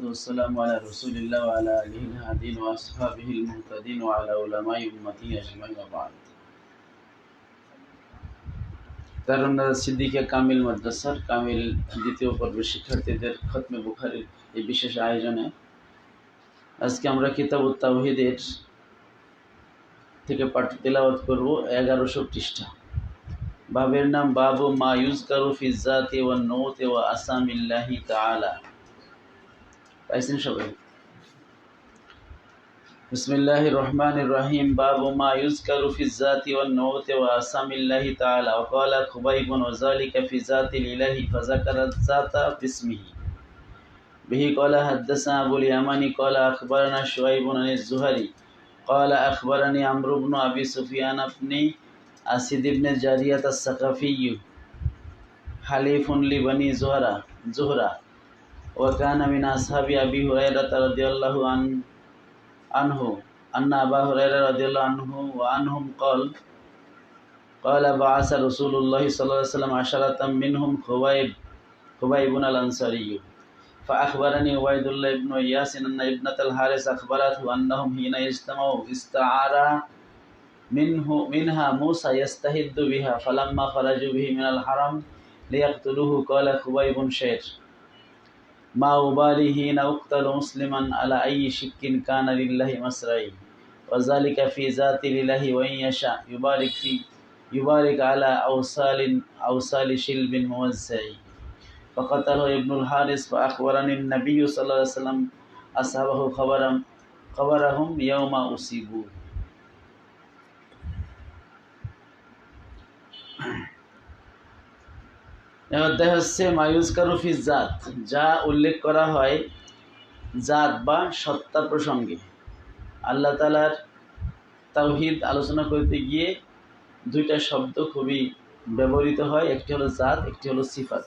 والسلام على رسول الله وعلى آله الهادين وأصحابه المهتدين وعلى علماء أمته أجمعين وبعد তারুণ্যরা সিদ্দিকিয়া কামিল মাদ্রাসার কামিল দ্বিতীয় পর্বের শিক্ষার্থীদের খতমে বুখারীর এই বিশেষ আয়োজনে আজকে আমরা কিতাবুত তাওহীদের থেকে পাঠ তেলাওয়াত করব 1100 পৃষ্ঠা। বাবের নাম বাবু মা ইউজকারু ফি যাতি ওয়ান নুতি ওয়া আসামিল্লাহি তাআলা। পাইছেন সবাই? বিসমিল্লাহির রহমানির রহিম। বাবু মা ইউজকারু ফি যাতি ওয়ান নুতি ওয়া আসামিল্লাহি তাআলা। ওয়া ক্বালা খুবাইবুন ওয়া যালিকা ফি যাতিল ইলাহি ফাযাকারা যাতা বিসমিহি। বিহি ক্বালা হাদাসানা আবুল ইয়ামানি ক্বালা আখবারানা শুআইবুন আনিজ যুহরি ক্বালা আখবারানি আমরু ইবনু আবি সুফিয়ান ইবনে আসিদ ইবনে জারিয়াত আস-সাকাফি হালিফুন লিবানি জুহরা ওয়া কানা মিন আসহাবি আবি হুরায়রা রাদিয়াল্লাহু আনহু আন্না আবা হুরায়রা রাদিয়াল্লাহু আনহু ওয়া আনহুম ক্বালা বাআসা রাসূলুল্লাহি সাল্লাল্লাহু আলাইহি ওয়াসাল্লাম আশারাতাম মিনহুম খুবাইবুন আল-আনসারী فأخبرني عبيد الله بن إياس أن ابنة الحارث أخبرته أنهم حين اجتمعوا استعار منها موسى يستهد بها فلما خرجوا به من الحرم ليقتلوه قال خبيب شعر ما أبالي حين أقتل مسلما على أي شك كان لله مسرعي وذلك في ذات الله وإن يشاء يبارك على أوصال شلب موزع فقتله ابن الحارث فأخبرني النبي صلى الله عليه وسلم أصحابه خبرهم يوم أصيبوا। অধ্যায় হচ্ছে মায়ুজকারু ফি জাত, যা উল্লেখ করা হয় জাত বা সত্তা প্রসঙ্গে। আল্লাহ তাআলার তাওহীদ আলোচনা করতে গিয়ে দুইটা শব্দ খুবই ব্যবহৃত হয়, একটি হলো জাত, একটি হলো সিফাত।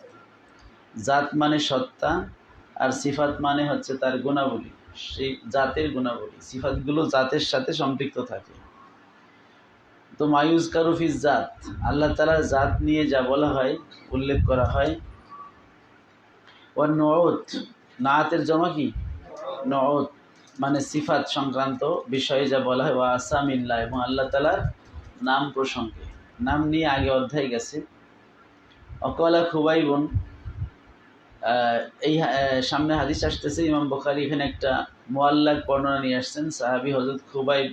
জাত মানে সত্তা আর সিফাত মানে হচ্ছে তার গুণাবলী, সেই জাতের গুণাবলী। সিফাতগুলো জাতের সাথে সম্পৃক্ত থাকে। তো মায়ুজকারু ফি জাত, আল্লাহ তাআলার জাত নিয়ে যা বলা হয়, উল্লেখ করা হয়। ওয়ান নুউত, নাআতের জমা কি? নুউত, মানে সিফাত সংক্রান্ত বিষয়ে যা বলা হয়। ওয়া আসামিল্লাহ, এবং আল্লাহ তাআলার নাম প্রসঙ্গে। নাম নিয়ে আগে অধ্যায় গেছে। অকলা খুবাইবুন, এই সামনে হাদিস আসতেছে, ইমাম বুখারী এখানে একটা মুআল্লাক বর্ণনা নিয়ে আসছেন সাহাবী হযরত খুবাইব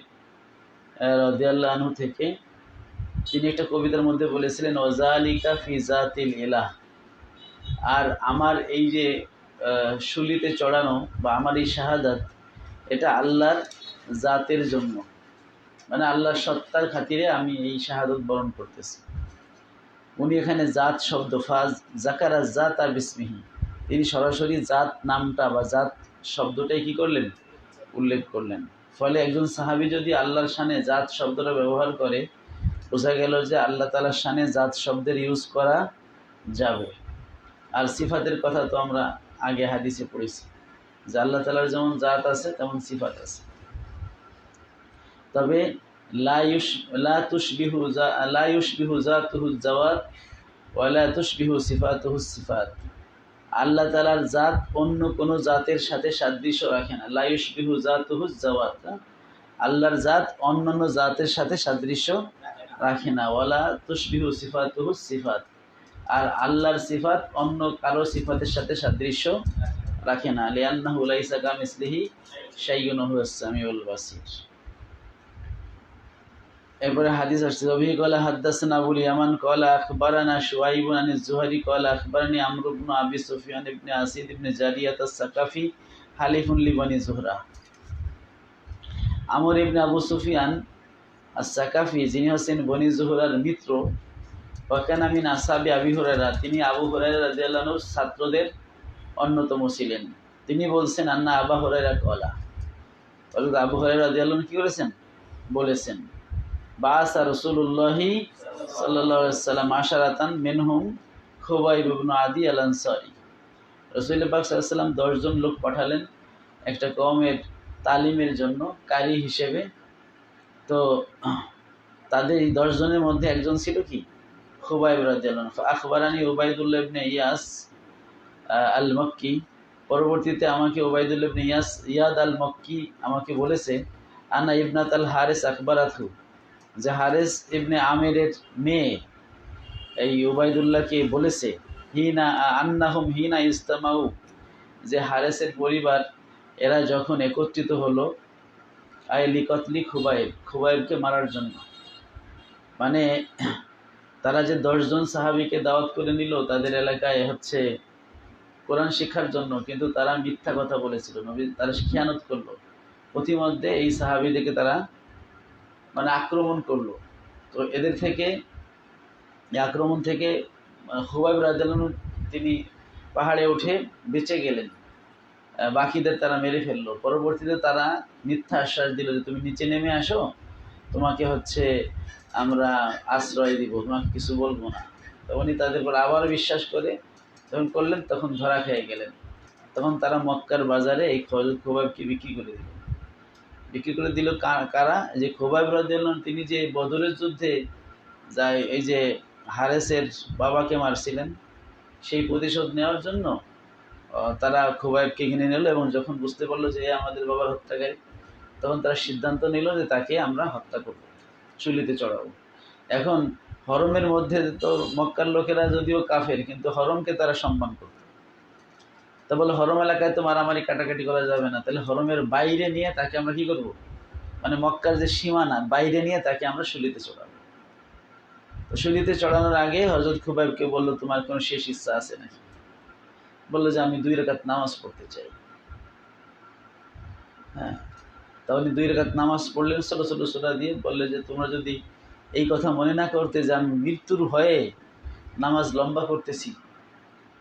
রাদিয়াল্লাহু আনহু থেকে। তিনি একটা কবিতার মধ্যে বলেছিলেন ওয়াজালিকা ফি যাতিল ইলাহ, আর আমার এই যে শুলিতে চড়ানো বা আমার এই শাহাদাত, এটা আল্লাহর জাতের জন্য, মানে আল্লাহর সত্তার খাতিরে আমি এই শাহাদাত বরণ করতেছি। উনি এখানে জাত শব্দ ফাজ জাকারা যাতা বিসমিহি, তিনি সরাসরি জাত নামটা বা জাত শব্দটাই কি করলেন? উল্লেখ করলেন। ফলে একজন সাহাবী যদি আল্লাহর শানে জাত শব্দটা ব্যবহার করে, বোঝা গেল যে আল্লাহ তাআলার শানে জাত শব্দের ইউজ করা যাবে। আর সিফাতের কথা তো আমরা আগে হাদিসে পড়েছি যে আল্লাহ তাআলার যেমন জাত আছে তেমন সিফাত আছে। তবে লা তুশবিহু জাতুহু জাওয়াত ওয়া লা তুশবিহু সিফাতুহু সিফাত। আল্লাহ তাআলার জাত অন্য কোনো জাতের সাথে সাদৃশ্য রাখে না। লা ইউশবিহু জাতুহু জাওয়াত, আল্লাহর জাত অন্যান্য জাতের সাথে সাদৃশ্য রাখে না। ওয়ালা তুশবিহু সিফাতুহু সিফাত, আর আল্লাহর সিফাত অন্য কারো সিফাতের সাথে সাদৃশ্য রাখে না। লিআন্নাহু লাইসা কামিসলিহি শাইউন ওয়া হুয়াস সামিউল বাসীর। এরপরে হাদিস আসছে, অবিহি ক্বালা হাদাসানা আবুল ইয়ামান ক্বালা আখবারানা শুআইবুন আনিজ যুহরি ক্বালা আখবারানি আমরু ইবনু আবি সুফিয়ান ইবনে আসিদ ইবনে জারিয়াত আস-সাকাফি হালিফুন লিবানি জুহরা। আমর ইবনে আবু সুফিয়ান আস-সাকাফি, যিনি হচ্ছেন বনি জুহরার মিত্র, ওয়া কানা মিন আসহাবি আবি হুরায়রা, তিনি আবু হুরায়রা রাদিয়াল্লাহু আনহুর ছাত্রদের অন্যতম ছিলেন। তিনি বলছেন আন্না আবা হুরায়রা ক্বালা, হযরত আবু হুরায়রা রাদিয়াল্লাহু আনহু কি করেছেন? বলেছেন বাআসা রাসূলুল্লাহি সাল্লাল্লাহু আলাইহি ওয়াসাল্লাম আশারাতান মিনহুম খুবাইব ইবনু আদি আল-আনসারী। রাসূলুল্লাহ পাক সাল্লাল্লাহু আলাইহি ওয়াসাল্লাম 10 জন লোক পাঠালেন একটা কওমের তালিমের জন্য কারি হিসেবে। তো তাদের এই 10 জনের মধ্যে একজন ছিল কি? খুবাইব রাদিয়াল্লাহু আনহু। আখবারানি উবাইদুল্লাহ ইবনে ইয়াস আল মক্কি পরবর্তীতে আমাকে ওবায়দুল্লাহ ইবনে ইয়াদ আল মক্কি আমাকে বলেছে, আনা ইবনাত আল হারেস আকবরাথু, যে হারেস ইবনে আমেরের মেয়ে এই ওবায়দুল্লাহকে বলেছে, হিনা আন্নাহুম হিনা ইস্তামাউ, যে হারেসের পরিবার এরা যখন একত্রিত হলো, আই লিকতলি খুবাইব, খুবাইবকে মারার জন্য। মানে তারা যে 10 জন সাহাবীকে দাওয়াত করে নিল তাদের এলাকায় হচ্ছে কোরআন শিক্ষার জন্য, কিন্তু তারা মিথ্যা কথা বলেছিল, নবী তারা খিয়ানত করলো। প্রতিমধ্যে এই সাহাবীদেরকে তারা মানে আক্রমণ করলো। তো এদের থেকে, এই আক্রমণ থেকে খুবাইব রাদিয়াল্লাহু আনহু তিনি পাহাড়ে উঠে বেঁচে গেলেন, বাকিদের তারা মেরে ফেললো। পরবর্তীতে তারা মিথ্যা আশ্বাস দিল যে তুমি নিচে নেমে আসো, তোমাকে হচ্ছে আমরা আশ্রয় দিব, তোমাকে কিছু বলবো না। তো উনি তাদের উপর আবার বিশ্বাস করে যখন করলেন তখন ধরা খেয়ে গেলেন। তখন তারা মক্কার বাজারে এই খুবাইবকে বিক্রি করে দিল। বিক্রি করে দিল কারা? যে খুবাইব রাদিয়াল্লাহু আনহু, তিনি যে বদরের যুদ্ধে যায় এই যে হারেসের বাবাকে মারছিলেন, সেই প্রতিশোধ নেওয়ার জন্য তারা খুবাইবকে কিনে নিল। এবং যখন বুঝতে পারলো যে আমাদের বাবার হত্যাকারী, তখন তারা সিদ্ধান্ত নিল যে তাকে আমরা হত্যা করব, চুলিতে চড়াবো। এখন হরমের মধ্যে তো মক্কার লোকেরা যদিও কাফের, কিন্তু হরমকে তারা সম্মান করত। তা বলে হরম এলাকায় তো মারামারি কাটাকাটি করা যাবে না, তাহলে হরমের বাইরে নিয়ে তাকে আমরা কি করব, মানে মক্কার যে সীমানা বাইরে নিয়ে তাকে আমরা শুলিতে চড়াবো। তো শুলিতে চড়ানোর আগে হযরত খুবাইবকে বলল, তোমার কোনো শেষ ইচ্ছা আছে নাকি? বললো যে আমি 2 রাকাত নামাজ পড়তে চাই। হ্যাঁ, তাহলে 2 রাকাত নামাজ পড়লেন ছোট ছোট সূরা দিয়ে। বললে যে তোমরা যদি এই কথা মনে না করতে যে আমি মৃত্যুর ভয়ে নামাজ লম্বা করতেছি,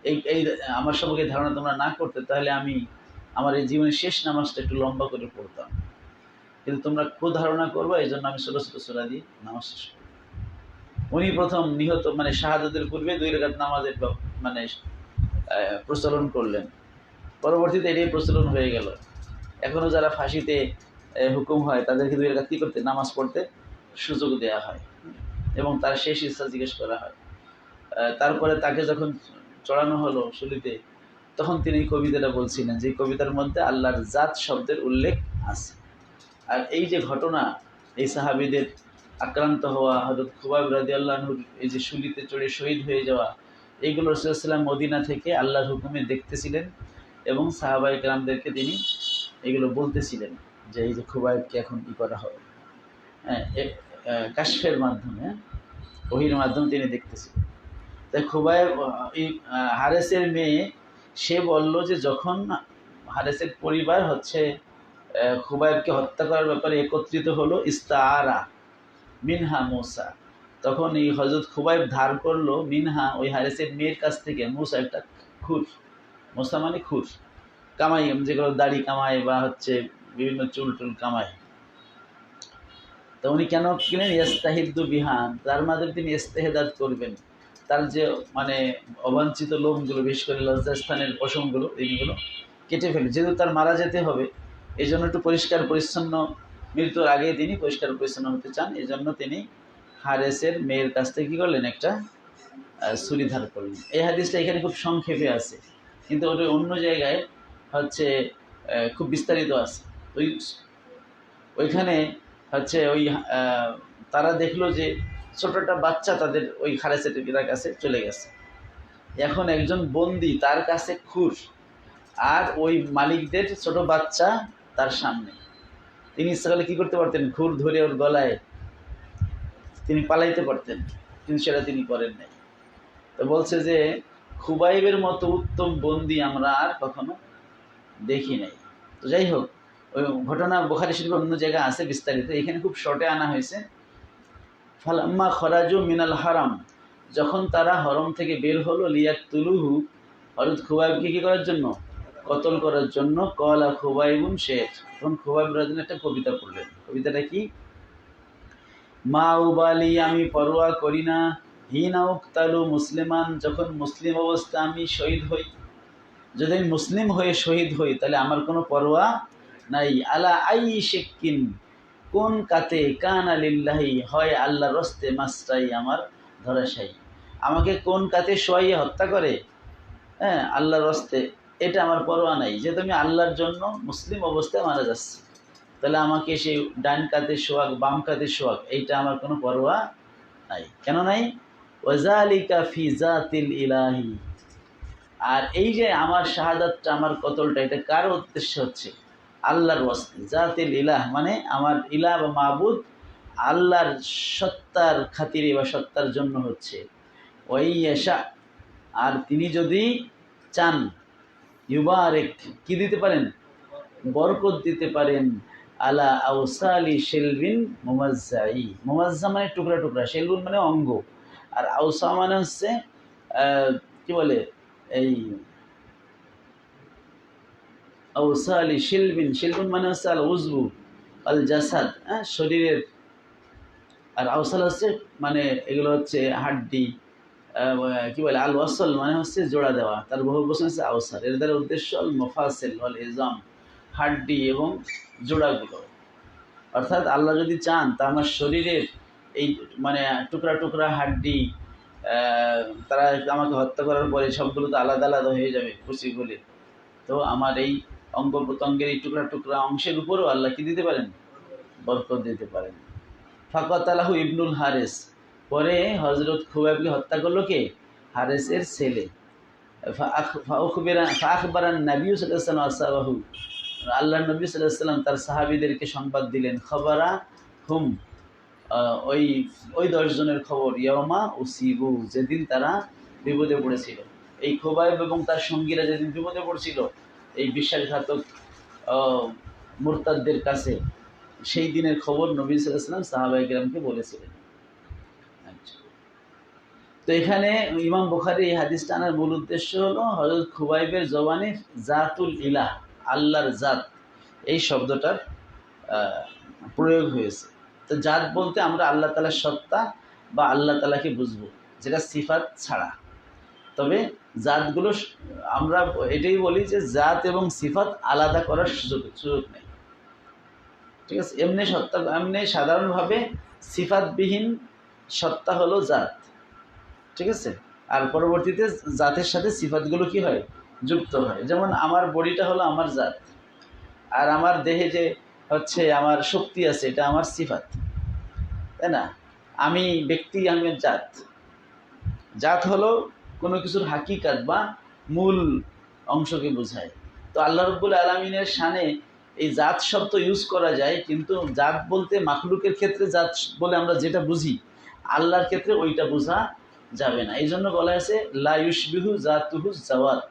এই এই আমার সম্পর্কে ধারণা তোমরা না করতে, তাহলে আমি আমার এই জীবনের শেষ নামাজটা একটু লম্বা করে পড়তাম। কিন্তু তোমরা ধারণা করবো, এই জন্য আমি ছোট ছোট সূরা দিয়ে নামাজ শেষ করি। উনি প্রথম নিহত, মানে শাহাদাতের পূর্বে 2 রাকাত নামাজের মানে প্রচলন করলেন। পরবর্তীতে এটাই প্রচলন হয়ে গেল। এখনও যারা ফাঁসিতে হুকুম হয় তাদেরকে 2 রাকাত কী করতে, নামাজ পড়তে সুযোগ দেওয়া হয় এবং তার শেষ ইচ্ছা জিজ্ঞেস করা হয়। তারপরে তাকে যখন চড়ানো হলো শুলিতে, তখন তিনি কবিতাটা বলছিলেন, যে কবিতার মধ্যে আল্লাহর জাত শব্দের উল্লেখ আছে। আর এই যে ঘটনা, এই সাহাবীদের আক্রান্ত হওয়া, হযরত খুবাইব রাদিয়াল্লাহু আনহুর এই যে শুলিতে চড়ে শহীদ হয়ে যাওয়া, এইগুলো রাসূল সাল্লাল্লাহু আলাইহি ওয়াসাল্লাম মদিনা থেকে আল্লাহর হুকুমে দেখতেছিলেন এবং সাহাবায়ে কেরামদেরকে তিনি এগুলো বলতেছিলেন যে এই যে খুবাইবকে এখন ই করা হবে, হ্যাঁ, কাশফের মাধ্যমে, ওহীর মাধ্যমে তিনি দেখতেছিলেন। তাই খুবাইব, এই হারেসের মেয়ে, সে বলল যে যখন হারেসের পরিবার হচ্ছে খুবাইবকে হত্যা করার ব্যাপারে একত্রিত হলো, ইস্তাআরা মিনহা মুসা, তখন এই হযরত খুবাইব ধার করলো মিনহা, ওই হারেসের মেয়ের কাছ থেকে, মুসা একটা খুর, মুসা মানে খুর, কামাই, যেগুলো দাড়ি কামায় বা হচ্ছে বিভিন্ন চুল টুল কামায়। তো উনি কেন কিনেন? ইস্তাহিদ্দু বিহান, তার মাধ্যমে তিনি ইস্তেহেদাত করবেন, তার যে মানে অবাঞ্ছিত লোমগুলো, বিশেষ করে লজ্জাস্থানের পশমগুলো, এইগুলো কেটে ফেলে। যেহেতু তার মারা যেতে হবে, এই জন্য একটু পরিষ্কার পরিচ্ছন্ন, মৃত্যুর আগে তিনি পরিষ্কার পরিচ্ছন্ন হতে চান, এই জন্য তিনি হারেসের মেয়ের কাছ থেকে কী করলেন, একটা ছুরি ধার করলেন। এই হাদিসটা এখানে খুব সংক্ষেপে আছে, কিন্তু ওটা অন্য জায়গায় হচ্ছে খুব বিস্তারিত আছে। ওইখানে হচ্ছে ওই তারা দেখলো যে ছোট একটা বাচ্চা তাদের ওই হারেসের কাছে চলে গেছে। এখন একজন বন্দি, তার কাছে খুর, আর ওই মালিকদের ছোট বাচ্চা তার সামনে। তিনি ইচ্ছা করলে কী করতে পারতেন, খুর ধরে ওর গলায় তিনি পালাইতে পারতেন, কিন্তু সেটা তিনি করেন নাই। তো বলছে যে খুবাইবের মতো উত্তম বন্দি আমরা আর কখনো দেখি নাই। তো যাই হোক, ওই ঘটনা বুখারী শরীফে অন্য জায়গায় আছে বিস্তারিত, এখানে খুব শর্টে আনা হয়েছে। ফালাম্মা খরাজু মিনাল হারাম, যখন তারা হরম থেকে বের হলো, লিয়াকতুলুহু, হযরত খুবাইবকে কী করার জন্য, কতল করার জন্য, কলা খুবাইবুন শের, তখন খুবাইব রাদিয়াল্লাহু একটা কবিতা পড়লেন। কবিতাটা কি? মা উবালি, আমি পরোয়া করি না, হিনা উক্তালু মুসলিমান, যখন মুসলিম অবস্থা আমি শহীদ হই, যদি আমি মুসলিম হয়ে শহীদ হই তাহলে আমার কোনো পরোয়া নাই। আলা আই শেক্কিন, কোন কাতে, কানা লিল্লাহি, হয় আল্লাহর রস্তে, মাসরাই, আমার ধরাশায়ী। আমাকে কোন কাতে শোয়াইয়ে হত্যা করে, হ্যাঁ, আল্লাহর রস্তে, এটা আমার পরোয়া নাই, যে তুমি আল্লাহর জন্য মুসলিম অবস্থায় মারা যাচ্ছে, তাহলে আমাকে সেই ডান কাতে সোহাগ বাম কাতে সোহাগ এইটা আমার কোনো পরোয়া নাই। কেন নাই? ওয়াজালিকা ফি জাতিল ইলাহি। আর এই যে আমার শাহাদাতটা, আমার কতলটা, এটা কার উদ্দেশ্য হচ্ছে? আল্লাহর ওয়াস্তে। জাতিল ইলাহ মানে আমার ইলাহ বা মাবুদ আল্লাহর সত্তার খাতিরে বা সত্তার জন্য হচ্ছে। ওয়াইয়াশা, আর তিনি যদি চান, ইউবারেক কি দিতে পারেন? বরকত দিতে পারেন। আলা আউসালি শেলবিন মুমাজ্জাই। মুমাজ্জা মানে টুকরা টুকরা, শেলবুন মানে অঙ্গ, আর আউসা মানে হচ্ছে কি বলে এই আউসালি শিলবিন। শিলবিন মানে হচ্ছে আল উজবু আল জাসাদ, শরীরের। আর আউসাল হচ্ছে মানে এগুলো হচ্ছে হাড্ডি, কি বলে আল ওয়াসল মানে হচ্ছে জোড়া দেওয়া, তার বহু বচন হচ্ছে আউসাল। এর দ্বারা উদ্দেশ্য আল মুফাসিল ওয়াল ইজাম, হাড্ডি এবং জোড়াগুলো। অর্থাৎ আল্লাহ যদি চান তা আমার শরীরের এই মানে টুকরা টুকরা হাড্ডি, তারা আমাকে হত্যা করার পরে সবগুলো তো আলাদা আলাদা হয়ে যাবে কুচিগুলি, তো আমার এই অঙ্গ প্রত্যঙ্গের এই টুকরা টুকরা অংশের উপরেও আল্লাহ কি দিতে পারেন? বরকত দিতে পারেন। ফাকাত আলাহু ইবনুল হারেস, পরে হজরত খুবাইবকে হত্যা করলো কে? হারেসের ছেলে। ফাআখবারান নবী সাল্লাল্লাহু আলাইহি ওয়াসাল্লাম, আল্লাহ নবী সাল্লাল্লাহু আলাইহি ওয়াসাল্লাম তার সাহাবীদেরকে সংবাদ দিলেন। খবরা হুম, ওই ওই 10 জনের খবর। ইয়ামা উসিবু, যেদিন তারা বিপদে পড়েছিল। এই খুবাইব এবং তার সঙ্গীরা যেদিন বিপদে পড়ছিল এই বিশ্বাসঘাতক মুরতাদদের কাছে, সেই দিনের খবর নবী সাল্লাল্লাহু আলাইহি ওয়াসাল্লাম সাহাবায়ে কেরামকে বলেছিলেন। তো এখানে ইমাম বুখারী এই হাদিসটা আনার মূল উদ্দেশ্য হলো হযরত খুবাইবের জবানে জাতুল ইলাহ, আল্লাহর জাত, এই শব্দটার প্রয়োগ হয়েছে। তো জাত বলতে আমরা আল্লাহ তাআলার সত্তা বা আল্লাহ তাআলাকে বুঝবো, যেটা সিফাত ছাড়া। তবে জাতগুলো আমরা এটাই বলি যে জাত এবং সিফাত আলাদা করার সুযোগ নেই। ঠিক আছে? এমনি সত্তা, এমনি সাধারণভাবে সিফাতবিহীন সত্তা হলো জাত। ঠিক আছে? আর পরবর্তীতে জাতের সাথে সিফাতগুলো কি হয়? যুক্ত হয়। যেমন আমার বডিটা হলো আমার জাত, আর আমার দেহে যে হচ্ছে আমার শক্তি আছে এটা আমার সিফাত, তাই না? আমি ব্যক্তি, আমি জাত। জাত হলো কোনো কিছুর হাকিকাত বা মূল অংশকে বোঝায়। তো আল্লাহ রাব্বুল আলামিনের শানে এই জাত শব্দ ইউজ করা যায়, কিন্তু জাত বলতে মাখলুকের ক্ষেত্রে জাত বলে আমরা যেটা বুঝি, আল্লাহর ক্ষেত্রে ওইটা বোঝা যাবে না। এই জন্য বলা হয়েছে লা ইউশবিহু জাতুহু জাওয়াত।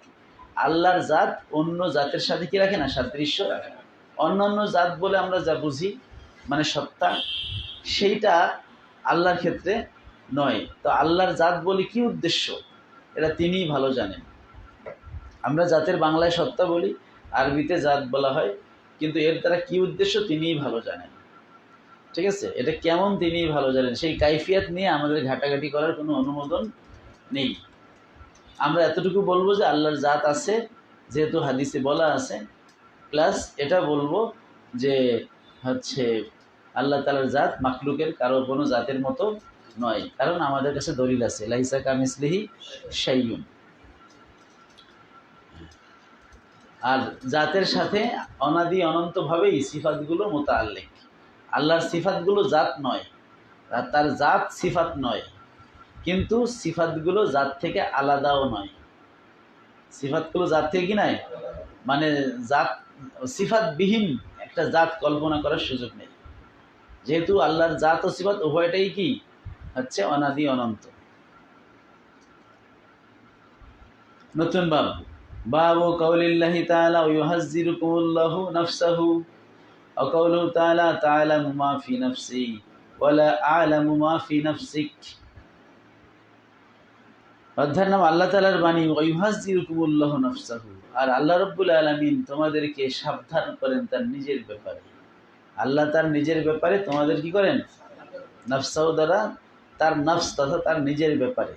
আল্লাহর জাত অন্য জাতের সাথে কি রাখে না? সাদৃশ্য রাখে না। অন্যান্য জাত বলে আমরা যা বুঝি মানে সত্তা, সেইটা আল্লাহর ক্ষেত্রে নয়। তো আল্লাহর জাত বলে কি উদ্দেশ্য, এটা তিনিই ভালো জানেন। আমরা জাতের বাংলায় সত্তা বলি, আরবিতে জাত বলা হয়, কিন্তু এর দ্বারা কি উদ্দেশ্য তিনিই ভালো জানেন। ঠিক আছে? এটা কেমন তিনিই ভালো জানেন, সেই কাইফিয়াত নিয়ে আমাদের ঘাটাঘাটি করার কোনো অনুমোদন নেই। আমরা এতটুকু বলবো যে আল্লাহর জাত আছে, যেহেতু হাদিসে বলা আছে, প্লাস এটা বলবো যে হচ্ছে আল্লাহ তাআলার জাত মাখলুকের কারো কোনো জাতের মতো নয়, কারণ আমাদের কাছে দলিল আছে লাইসা কামিসলিহি শাইউন। আর জাতের সাথে অনাদি অনন্তভাবেই সিফাতগুলো মুতাআল্লিক। আল্লাহর সিফাতগুলো জাত নয়, তার জাত সিফাত নয়, কিন্তু সিফাতগুলো জাত থেকে আলাদাও নয়। সিফাতগুলো জাত থেকে কি নয়, মানে জাত সিফাতবিহীন একটা জাত কল্পনা করার সুযোগ নেই, যেহেতু আল্লাহর জাত ও সিফাত উভয়টাই কি হচ্ছে অনাদি অনন্ত। নতুন বাব, বাবু কাউলিল্লাহি তাআলা ইউহাজ্জিরুকুমুল্লাহু নাফসাহু ওয়া কাউলুহু তাআলা তা'লামু মা ফি নাফসি ওয়া লা আ'লামু মা ফি নাফসিক। অধ্যায়ের নাম আল্লাহ তাআলার বাণী, ইউহাজ্জিরুকুমুল্লাহু নাফসাহু, আর আল্লাহ রাব্বুল আলামিন তোমাদেরকে সাবধান করেন তার নিজের ব্যাপারে। আল্লাহ তার নিজের ব্যাপারে তোমাদের কি করেন? নাফসাহু দ্বারা তার নফস তথা তার নিজের ব্যাপারে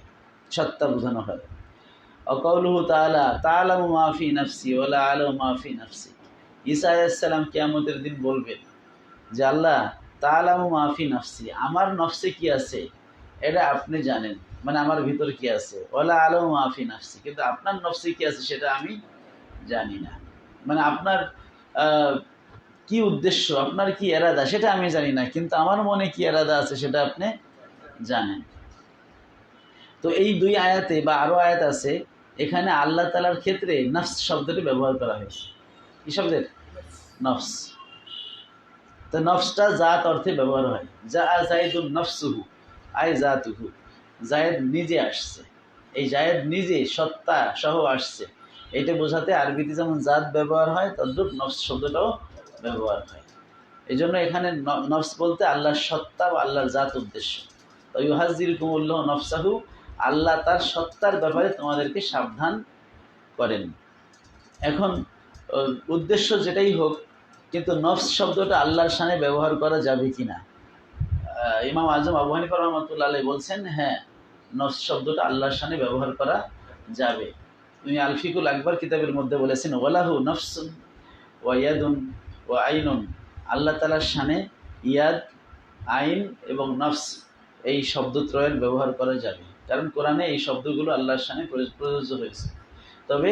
সত্তা বোঝানো হয়। অকাউলুহু তাআলা তা'লামু মা ফি নাফসি ওয়া লা আ'লামু মা ফি নাফসি। ঈসা আলাইহিস সালাম কিয়ামতের দিন বলবেন যে আল্লাহ তা'লামু মা ফি নাফসি, আমার নফসে কি আছে এটা আপনি জানেন, মানে আমার ভিতর কি আছে। ওয়া লা আ'লামু মা ফি নাফসি, কিন্তু আপনার নফসে কি আছে সেটা আমি জানি না। মানে আপনার কি উদ্দেশ্য, আপনার কি এরাদা সেটা আমি জানি না, কিন্তু আমার মনে কি এরাদা আছে সেটা আপনি জানেন। তো এই দুই আয়াতে বা আরো আয়াত আছে, এখানে আল্লাহ তাআলার ক্ষেত্রে নফস শব্দটি ব্যবহার করা হয়েছে। কি শব্দের? নফস। তো নফসটা জাত অর্থে ব্যবহার হয়। যা জাইদুন নফসুহু আই জাতুহু, জায়েদ নিজে আসছে। এই জায়েদ নিজে সত্তা সহ আসছে, এটা বোঝাতে আরবিতে যেমন জাত ব্যবহার হয় তদ্রূপ নফস শব্দটাও ব্যবহার হয়। এই জন্য এখানে নফস বলতে আল্লাহর সত্তা বা আল্লাহর জাত উদ্দেশ্য। তো ইউহাজ্জিরকুমুল্লাহু নফসাহু, আল্লাহ তার সত্তার ব্যাপারে তোমাদেরকে সাবধান করেন। এখন উদ্দেশ্য যেটাই হোক, কিন্তু নফস শব্দটা আল্লাহর শানে ব্যবহার করা যাবে কিনা, ইমাম আজম আবু হানিফা রাহমাতুল্লাহ আলাইহি বলছেন হ্যাঁ, নফস শব্দটা আল্লাহর শানে ব্যবহার করা যাবে। তুমি আলফিকুল আকবর কিতাবের মধ্যে বলেছেন ওয়ালাহু নফসুন ওয়া ইয়াদুন ওয়া আইনুন, আল্লাহ তাআলার শানে ইয়াদ, আইন এবং নফস এই শব্দত্রয়ের ব্যবহার করা যাবে, কারণ কোরআনে এই শব্দগুলো আল্লাহর শানে প্রযোজ্য হয়েছে। তবে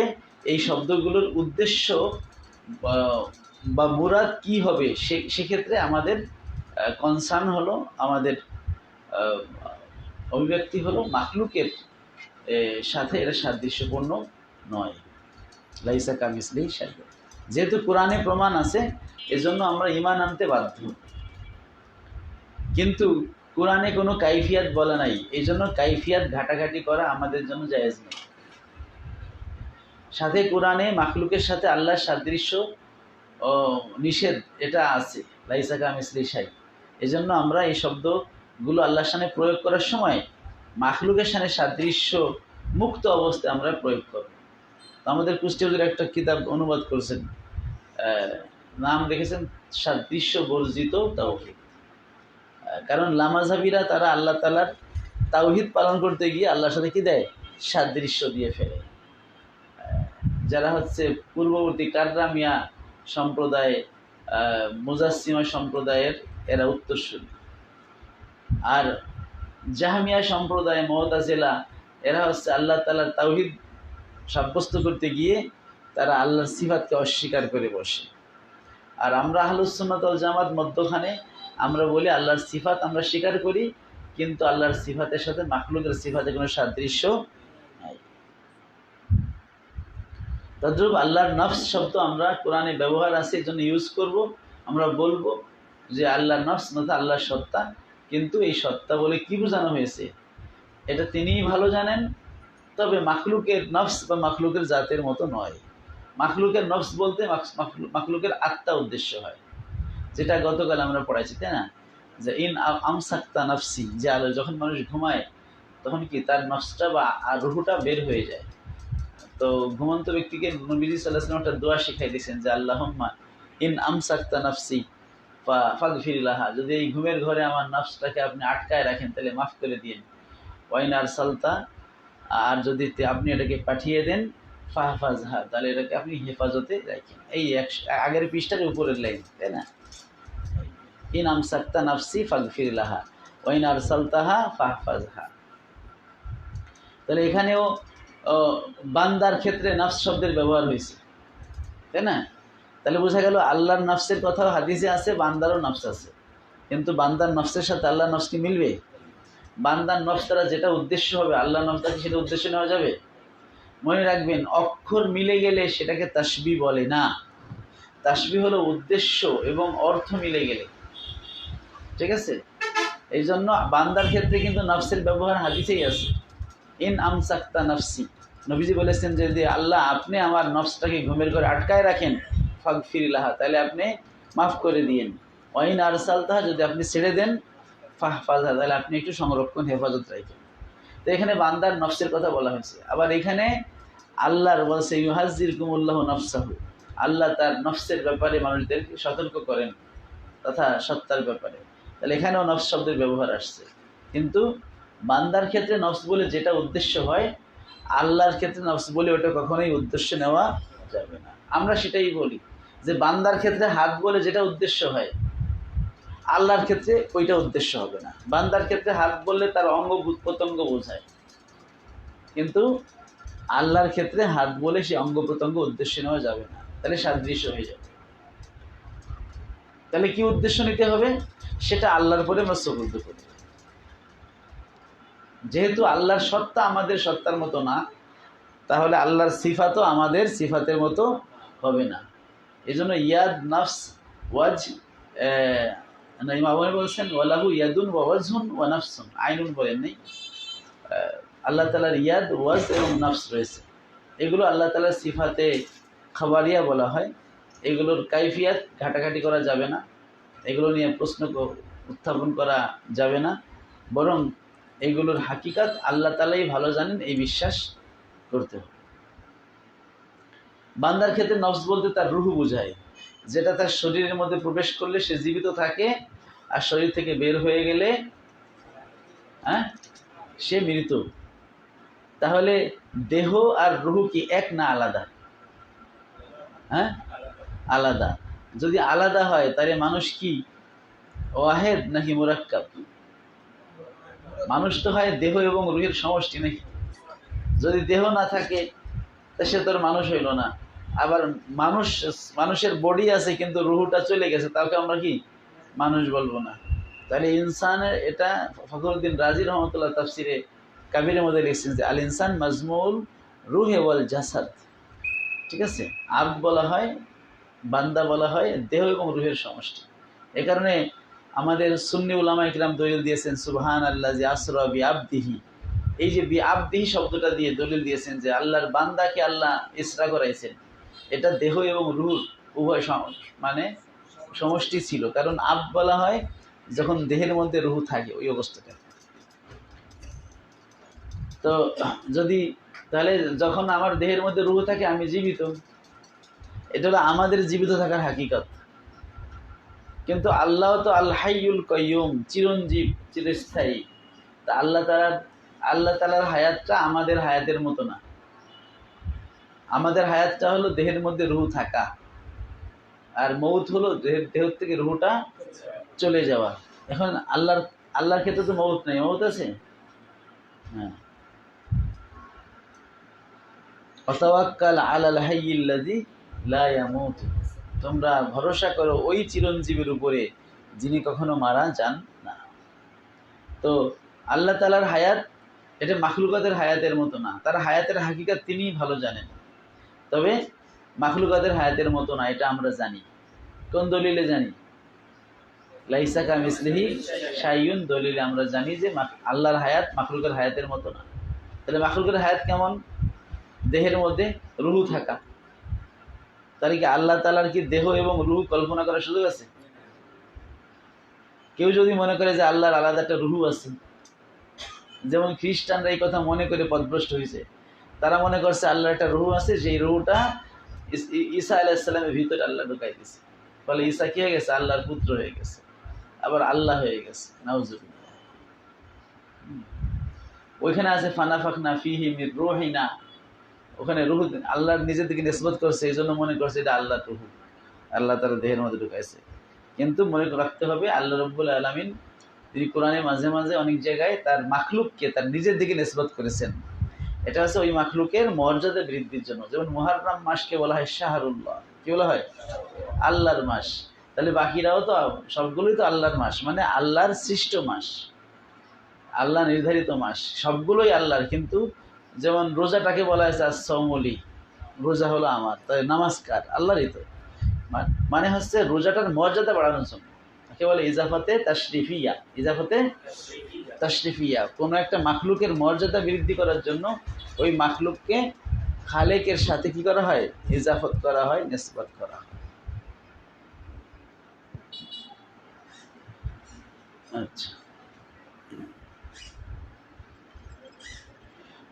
এই শব্দগুলোর উদ্দেশ্য বা মুরাদ কি হবে সেক্ষেত্রে আমাদের কনসার্ন হলো, আমাদের অভিব্যক্তি হলো মাখলুকের সাথে এটা সাদৃশ্যপূর্ণ নয়। লাইসা কামিসলিহি শাইউন। যেহেতু কোরআনে প্রমাণ আছে এজন্য আমরা ঈমান আনতে বাধ্য, কিন্তু কোরআনে কোনো কাইফিয়াত বলা নাই, এই জন্য কাইফিয়াত ঘাটাঘাটি করা আমাদের জন্য জায়েজ নেই। সাথে কোরআনে মাখলুকের সাথে আল্লাহর সাদৃশ্য নিষেধ এটা আছে, লাইসা কামিসলিহি শাইউন। এই জন্য আমরা এই শব্দগুলো আল্লাহর শানে প্রয়োগ করার সময় মাখলুকের শানে সাদৃশ্য মুক্ত অবস্থায় আমরা প্রয়োগ করব। আমাদের কুষ্টি হুজুর একটা কিতাব অনুবাদ করেছেন, নাম দেখেছেন সাদৃশ্য বর্জিত তাওহীদ। কারণ লামাযহাবীরা তারা আল্লাহ তাআলার তাওহীদ পালন করতে গিয়ে আল্লাহর সাথে কি দেয়? সাদৃশ্য দিয়ে ফেলে। যারা হচ্ছে পূর্ববর্তী কাররামিয়া সম্প্রদায়, মুজাসসিমা সম্প্রদায়ের এরা উত্তরসূরি। আর জাহমিয়া সম্প্রদায়, মুতাজিলা, এরা হচ্ছে আল্লাহ তাআলার তাওহীদ সাব্যস্ত করতে গিয়ে তারা আল্লাহর সিফাতকে অস্বীকার করে বসে। আর আমরা আহলুস সুন্নাত ওয়াল জামাত মধ্যখানে আমরা বলি আল্লাহর সিফাত আমরা স্বীকার করি, কিন্তু আল্লাহর সিফাতের সাথে মাখলুকের সিফাতের কোনো সাদৃশ্য নাই। তদ্রূপ আল্লাহর নফস শব্দ আমরা কোরআনে ব্যবহার আছে এই জন্য ইউজ করব। আমরা বলবো যে আল্লাহর নফস তথা আল্লাহর সত্তা, কিন্তু এই সত্তা বলে কি বোঝানো হয়েছে এটা তিনিই ভালো জানেন। তবে মাখলুকের নফস বা মাখলুকের জাতের মতো নয়। মাখলুকের নফস বলতে মাখলুকের আত্মা উদ্দেশ্য হয়, যেটা গতকাল আমরা পড়াইছি, তাই না? যে ইন আমসাক্তা নফসি, যে আলো যখন মানুষ ঘুমায় তখন কি তার নফসটা বা রুহুটা বের হয়ে যায়। তো ঘুমন্ত ব্যক্তিকে নবীজি সাল্লাল্লাহু আলাইহি ওয়াসাল্লাম একটা দোয়া শিখাই দিয়েছেন যে আল্লাহুম্মা ইন আমসাক্তা নফসি ফাগফির লাহা, যদি এই ঘুমের ঘরে আমার নফসটাকে আপনি আটকায় রাখেন তাহলে মাফ করে দিন। ওয়াইন আরসালতা, আর যদি আপনি এটাকে পাঠিয়ে দেন ফাহফাজহা, তাহলে এটাকে আপনি হেফাজতে রাখেন। এই আগের পৃষ্ঠার উপরের লাইন, তাই না? ইন আমসাক্তা নফসি ফাগফির লাহা ওয়াইন আরসালতাহা ফাহফাজহা। তাহলে এখানেও বান্দার ক্ষেত্রে নফস শব্দের ব্যবহার হয়েছে, তাই না? তাহলে বোঝা গেল আল্লাহর নফসের কথাও হাদিসে আছে, বান্দারও নফস আছে, কিন্তু বান্দার নফসের সাথে আল্লাহর নফস কি মিলবে? বান্দার নফস দ্বারা যেটা উদ্দেশ্য হবে আল্লাহর নফস দ্বারা সেটা উদ্দেশ্য নেওয়া যাবে? মনে রাখবেন, অক্ষর মিলে গেলে সেটাকে তাসবিহ বলে না। তাসবিহ হলো উদ্দেশ্য এবং অর্থ মিলে গেলে, ঠিক আছে? এই জন্য বান্দার ক্ষেত্রে কিন্তু নফসের ব্যবহার হাদিসেই আছে। ইন আমসাক্তা নফসি, নবীজি বলেছেন যে যদি আল্লাহ আপনি আমার নফসটাকে ঘুমের ঘরে আটকায় রাখেন ফাগফির লাহা, তাহলে আপনি মাফ করে দিয়েন। ওয়াইন আরসালতাহা, যদি আপনি ছেড়ে দেন ফাহফাজহা, তাহলে আপনি একটু সংরক্ষণ হেফাজত রাখেন। তো এখানে বান্দার নফসের কথা বলা হয়েছে। আবার এখানে আল্লাহর বলছে ইউহাজ্জিরকুমুল্লাহু নফসাহু, আল্লাহ তার নফসের ব্যাপারে মানুষদেরকে সতর্ক করেন তথা সত্তার ব্যাপারে। তাহলে এখানেও নফস শব্দের ব্যবহার আসছে, কিন্তু বান্দার ক্ষেত্রে নফস বলে যেটা উদ্দেশ্য হয়, আল্লাহর ক্ষেত্রে নফস বলে ওটা কখনোই উদ্দেশ্য নেওয়া যাবে না। আমরা সেটাই বলি যে বান্দার ক্ষেত্রে হাত বলে যেটা উদ্দেশ্য হয়, আল্লাহর ক্ষেত্রে ওইটা উদ্দেশ্য হবে না। বান্দার ক্ষেত্রে হাত বললে তার অঙ্গ প্রত্যঙ্গ বোঝায়, কিন্তু আল্লাহর ক্ষেত্রে হাত বলে সে অঙ্গ প্রত্যঙ্গ উদ্দেশ্য নেওয়া যাবে না, তাহলে সাদৃশ্য হয়ে যাবে। তাহলে কি উদ্দেশ্য নিতে হবে? সেটা আল্লাহর পরে মস্তবদ্ধ করতে। যেহেতু আল্লাহর সত্তা আমাদের সত্তার মতো না, তাহলে আল্লাহর সিফাতও আমাদের সিফাতের মতো হবে না। এই জন্য ইয়াদ, নফস, ওয়াজ, ইমাম বলছেন ওয়ালাহু ইয়াদুন ওয়া ওয়াজহুন ওয়া নফসুন, আইনুন বলেন নেই। আল্লাহ তাআলার ইয়াদ, ওয়াজ এবং নফস রয়েছে। এগুলো আল্লাহ তাআলার সিফাতে খাবারিয়া বলা হয়। এগুলোর কাইফিয়াত ঘাটাঘাটি করা যাবে না, এগুলো নিয়ে প্রশ্ন উত্থাপন করা যাবে না, বরং এগুলোর হাকিকাত আল্লাহ তাআলাই ভালো জানেন, এই বিশ্বাস করতে হবে। বান্দার ক্ষেত্রে নফস বলতে তার রুহু বোঝায়, যেটা তার শরীরের মধ্যে প্রবেশ করলে সে জীবিত থাকে, আর শরীর থেকে বের হয়ে গেলে সে মৃত। তাহলে দেহ আর রুহু কি এক না আলাদা? আলাদা। যদি আলাদা হয় তাহলে মানুষ কি ওয়াহেদ নাকি মুরাক্কাব? মানুষ তো হয় দেহ এবং রুহের সমষ্টি নাকি? যদি দেহ না থাকে তা সে তোর মানুষ হইল না। আবার মানুষের বডি আছে কিন্তু রুহুটা চলে গেছে, তাকে আমরা কি মানুষ বলবো না? তাহলে ইনসানের, এটা ফখরুদ্দিন রাজি রহমতুল্লাহ তাফসিরে কাবিরের মধ্যে লিখছেন যে আল ইনসান মাজমুল রুহে ওয়াল জাসাদ। ঠিক আছে, আব্দ বলা হয়, বান্দা বলা হয় দেহ এবং রুহের সমষ্টি। এ কারণে আমাদের সুন্নি উলামা ইকরাম দলিল দিয়েছেন সুবহান আল্লাযী আসরা বিআবদিহি। এই যে বিআবদিহি শব্দটা দিয়ে দলিল দিয়েছেন যে আল্লাহর বান্দাকে আল্লাহ ইসরা করাইছেন। এটা দেহ এবং রুহ উভয় মানে সমষ্টি ছিল। কারণ আব্দ বলা হয় যখন দেহের মধ্যে রুহ থাকে, ওই অবস্থাটা। তো যদি তাহলে যখন আমার দেহের মধ্যে রুহ থাকে আমি জীবিত, এটা হলো আমাদের জীবিত থাকার হাকিকত। কিন্তু আল্লাহ তো আল হাইয়ুল কাইয়ুম, চিরঞ্জীব, চিরস্থায়ী। তা আল্লাহ তাআলার হায়াতটা আমাদের হায়াতের মতো না। আমাদের হায়াতটা হলো দেহের মধ্যে রুহ থাকা, আর মৌত হলো দেহ থেকে রুহটা চলে যাওয়া। এখন আল্লাহর ক্ষেত্রে তো মৌত নেই, মৌত আছে? হ্যাঁ। ওয়াতাওয়াক্কাল আলাল হাইয়িল্লাযী লা ইয়ামুত, তোমরা ভরসা করো ওই চিরঞ্জীবীর উপরে যিনি কখনো মারা যান না। তো আল্লাহ তাআলার হায়াত এটা মাখলুকাতের হায়াতের মতো না, তার হায়াতের হাকিকত তিনিই ভালো জানেন। তবে মাখলুকাতের হায়াতের মতো না, এটা আমরা জানি। কোন দলিলে জানি? লাইসা কামিসলিহি শাইউন দলিলে আমরা জানি যে আল্লাহর হায়াত মাখলুকের হায়াতের মতো না। তাহলে মাখলুকের হায়াত কেমন? দেহের মধ্যে রুহ থাকা। তাহলে কি আল্লাহ তাআলার কি দেহ এবং রুহ কল্পনা করার সুযোগ আছে? কেউ যদি মনে করে যে আল্লাহর আলাদা একটা রুহ আছে, যেমন খ্রিস্টানরা এই কথা মনে করে পথভ্রষ্ট হয়েছে। তারা মনে করছে আল্লাহর একটা রুহ আছে, সেই রুহটা ঈসা আলাইহিস সালামের ভিতরে আল্লাহ ঢুকাই দিয়েছে, ফলে ঈসা কি হয়ে গেছে? আল্লাহর পুত্র হয়ে গেছে, আবার আল্লাহ হয়ে গেছে। নাউজুবিল্লাহ। ওইখানে আছে ফানাফাখনা ফিহি মির রূহিনা, ওখানে রুহ আল্লাহর নিজের দিকে নিসবত করছে, এই জন্য মনে করছে এটা আল্লাহর রুহ, আল্লাহ তার দেহের মধ্যে ঢুকাইছে। কিন্তু মনে রাখতে হবে আল্লাহ রাব্বুল আলামিন তিনি কোরআনে মাঝে মাঝে অনেক জায়গায় তার মাখলুককে তার নিজের দিকে নিসবত করেছেন। এটা হচ্ছে ওই মাখলুকের মর্যাদা বৃদ্ধির জন্য। যেমন মুহররম মাসকে বলা হয় শাহরুল্লাহ, কি বলা হয়? আল্লাহর মাস। তাহলে বাকিরাও তো সবগুলোই তো আল্লাহর মাস, মানে আল্লাহর সৃষ্ট মাস, আল্লাহ নির্ধারিত মাস, সবগুলোই আল্লাহর। কিন্তু যেমন রোজাটাকে বলা হয়েছে as-সাওমুলি, রোজা হলো আমার, তাই নামাজকার আল্লাহরই তো। মানে হচ্ছে রোজাটার মর্যাদা বাড়ানোর জন্য, একে বলে ইজাফাতে তাশরিফিয়া। ইজাফাতে তাশরিফিয়া, কোনো একটা মাখলুকের মর্যাদা বৃদ্ধি করার জন্য ওই মাখলুককে খালেকের সাথে কি করা হয়? ইজাফত করা হয়, নিসবত করা হয়। আচ্ছা,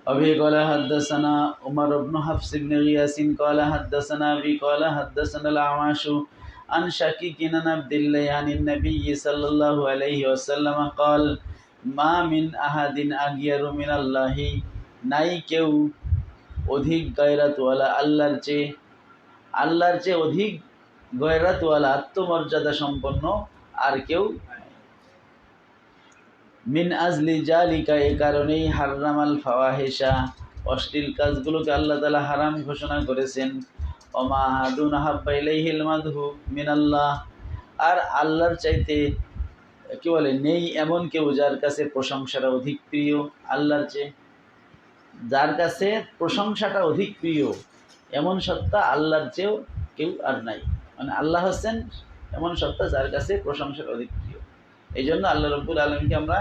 अभी قال حدثنا عمر بن حفص بن غياث قال حدثنا أبي قال حدثنا الأعمش عن شقيق عن عبد الله عن النبي صلى الله عليه وسلم قال ما من أحد أغير من الله, নাই কেউ অধিক গায়রাতওয়ালা আল্লাহর চেয়ে অধিক গায়রাতওয়ালা, আত্মমর্যাদা সম্পন্ন আর কেউ। মিন আজলি জালিকা, এই কারণেই হারামাল ফাওয়াহিশা অশ্লীল কাজগুলোকে আল্লাহ তাআলা হারাম ঘোষণা করেছেন। ওমা আহাদুন আহাব্বা ইলাইহিল মাদহু মিনাল্লাহ, আর আল্লাহর চাইতে কি বলে নেই এমন কেউ যার কাছে প্রশংসাটা অধিক প্রিয় আল্লাহর চেয়ে। যার কাছে প্রশংসাটা অধিক প্রিয় এমন সত্তা আল্লাহর চেয়েও কেউ আর নাই। মানে আল্লাহ হচ্ছেন এমন সত্তা যার কাছে প্রশংসাটা অধিক প্রিয়। এই জন্য আল্লাহ রাব্বুল আলামিনকে আমরা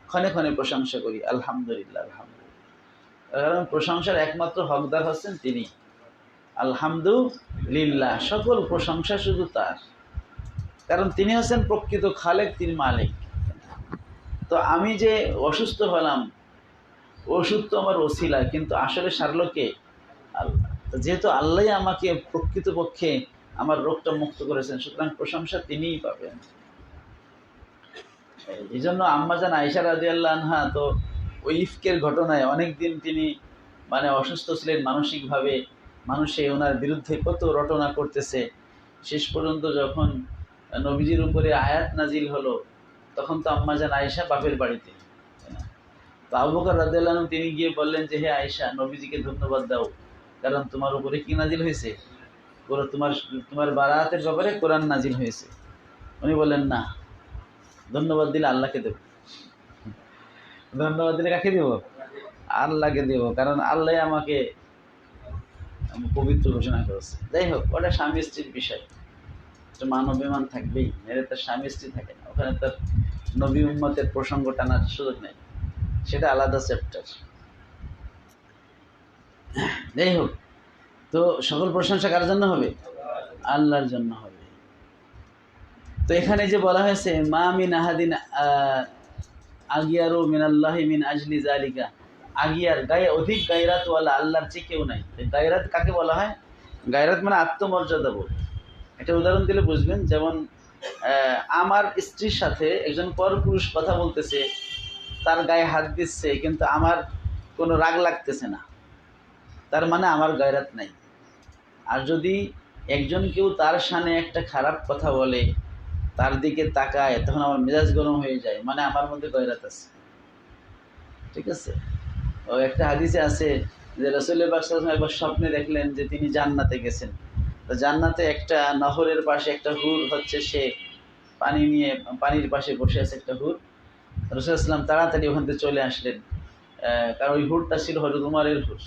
ক্ষণে ক্ষণে প্রশংসা করি, আলহামদুলিল্লাহ আলহামদুলিল্লাহ। কারণ প্রশংসার একমাত্র হকদার হচ্ছেন তিনি। আলহামদুলিল্লাহ, সকল প্রশংসা শুধু তার, কারণ তিনি হচ্ছেন প্রকৃত খালেক, তিনি মালিক। তো আমি যে অসুস্থ হলাম, ওষুধ তো আমার ওসিলা, কিন্তু আসলে সারলো কে? আল্লাহ। তো যেহেতু আল্লাহ আমাকে প্রকৃতপক্ষে আমার রোগটা মুক্ত করেছেন, সুতরাং প্রশংসা তিনিই পাবেন। এই জন্য আম্মাজান আয়েশা রাদিয়াল্লাহু আনহা তো ওই ইফকের ঘটনায় অনেকদিন তিনি মানে অসুস্থ ছিলেন মানসিকভাবে, মানুষে ওনার বিরুদ্ধে কত রটনা করতেছে। শেষ পর্যন্ত যখন নবীজির উপরে আয়াত নাজিল হলো, তখন তো আম্মাজান আয়েশা বাপের বাড়িতে। তো আবু বকর রাদিয়াল্লাহু আনহু তিনি গিয়ে বললেন যে, হে আয়েশা, নবীজিকে ধন্যবাদ দাও, কারণ তোমার উপরে কি নাজিল হয়েছে? তোমার বারাতের ব্যাপারে কোরআন নাজিল হয়েছে। উনি বললেন, না, ধন্যবাদ দিলে আল্লাহকে দেব। ধন্যবাদ দিলে কাকে দেব? আল্লাহকে দেব, কারণ আল্লাহ আমাকে পবিত্র ঘোষণা করেছে। যাই হোক, ওটা স্বামী স্ত্রীর বিষয়, মান অভিমান থাকবেই, মেরে তার স্বামী স্ত্রী থাকে না, ওখানে তার নবী উম্মতের প্রসঙ্গ টানার সুযোগ নেই, সেটা আলাদা চ্যাপ্টার। যাই হোক, তো সকল প্রশংসা কার জন্য হবে? আল্লাহর জন্য হবে। তো এখানে যে বলা হয়েছে মা মিন আহাদিন আগিয়ারু মিনাল্লাহি মিন আজলি জালিকা, আগিয়ার গায়ে অধিক গায়রাতওয়ালা আল্লাহর চেয়ে কেউ নাই। গায়রাত কাকে বলা হয়? গায়রাত মানে আত্মমর্যাদা বোধ। একটা উদাহরণ দিলে বুঝবেন, যেমন আমার স্ত্রীর সাথে একজন পরপুরুষ কথা বলতেছে, তার গায়ে হাত দিচ্ছে, কিন্তু আমার কোনো রাগ লাগতেছে না, তার মানে আমার গায়রাত নাই। আর যদি একজন কেউ তার সামনে একটা খারাপ কথা বলে, তার দিকে তাকায়, তখন আমার মেজাজ গরম হয়ে যায়, মানে আমার মধ্যে গয়রাত আছে। ঠিক আছে? ও একটা হাদিসে আছে যে রাসূলুল্লাহ পাক সাল্লাল্লাহু আলাইহি ওয়াসাল্লাম একবার স্বপ্নে দেখলেন যে তিনি জান্নাতে গেছেন। তো জান্নাতে একটা নহরের পাশে একটা হুর হচ্ছে, সে পানির পাশে বসে আছে একটা হুর। রাসূলুল্লাহ সাল্লাল্লাহু আলাইহি ওয়াসাল্লাম তাড়াতাড়ি ওখান থেকে চলে আসলেন, কারণ ওই হুরটা ছিল হযরত উমরের হুর।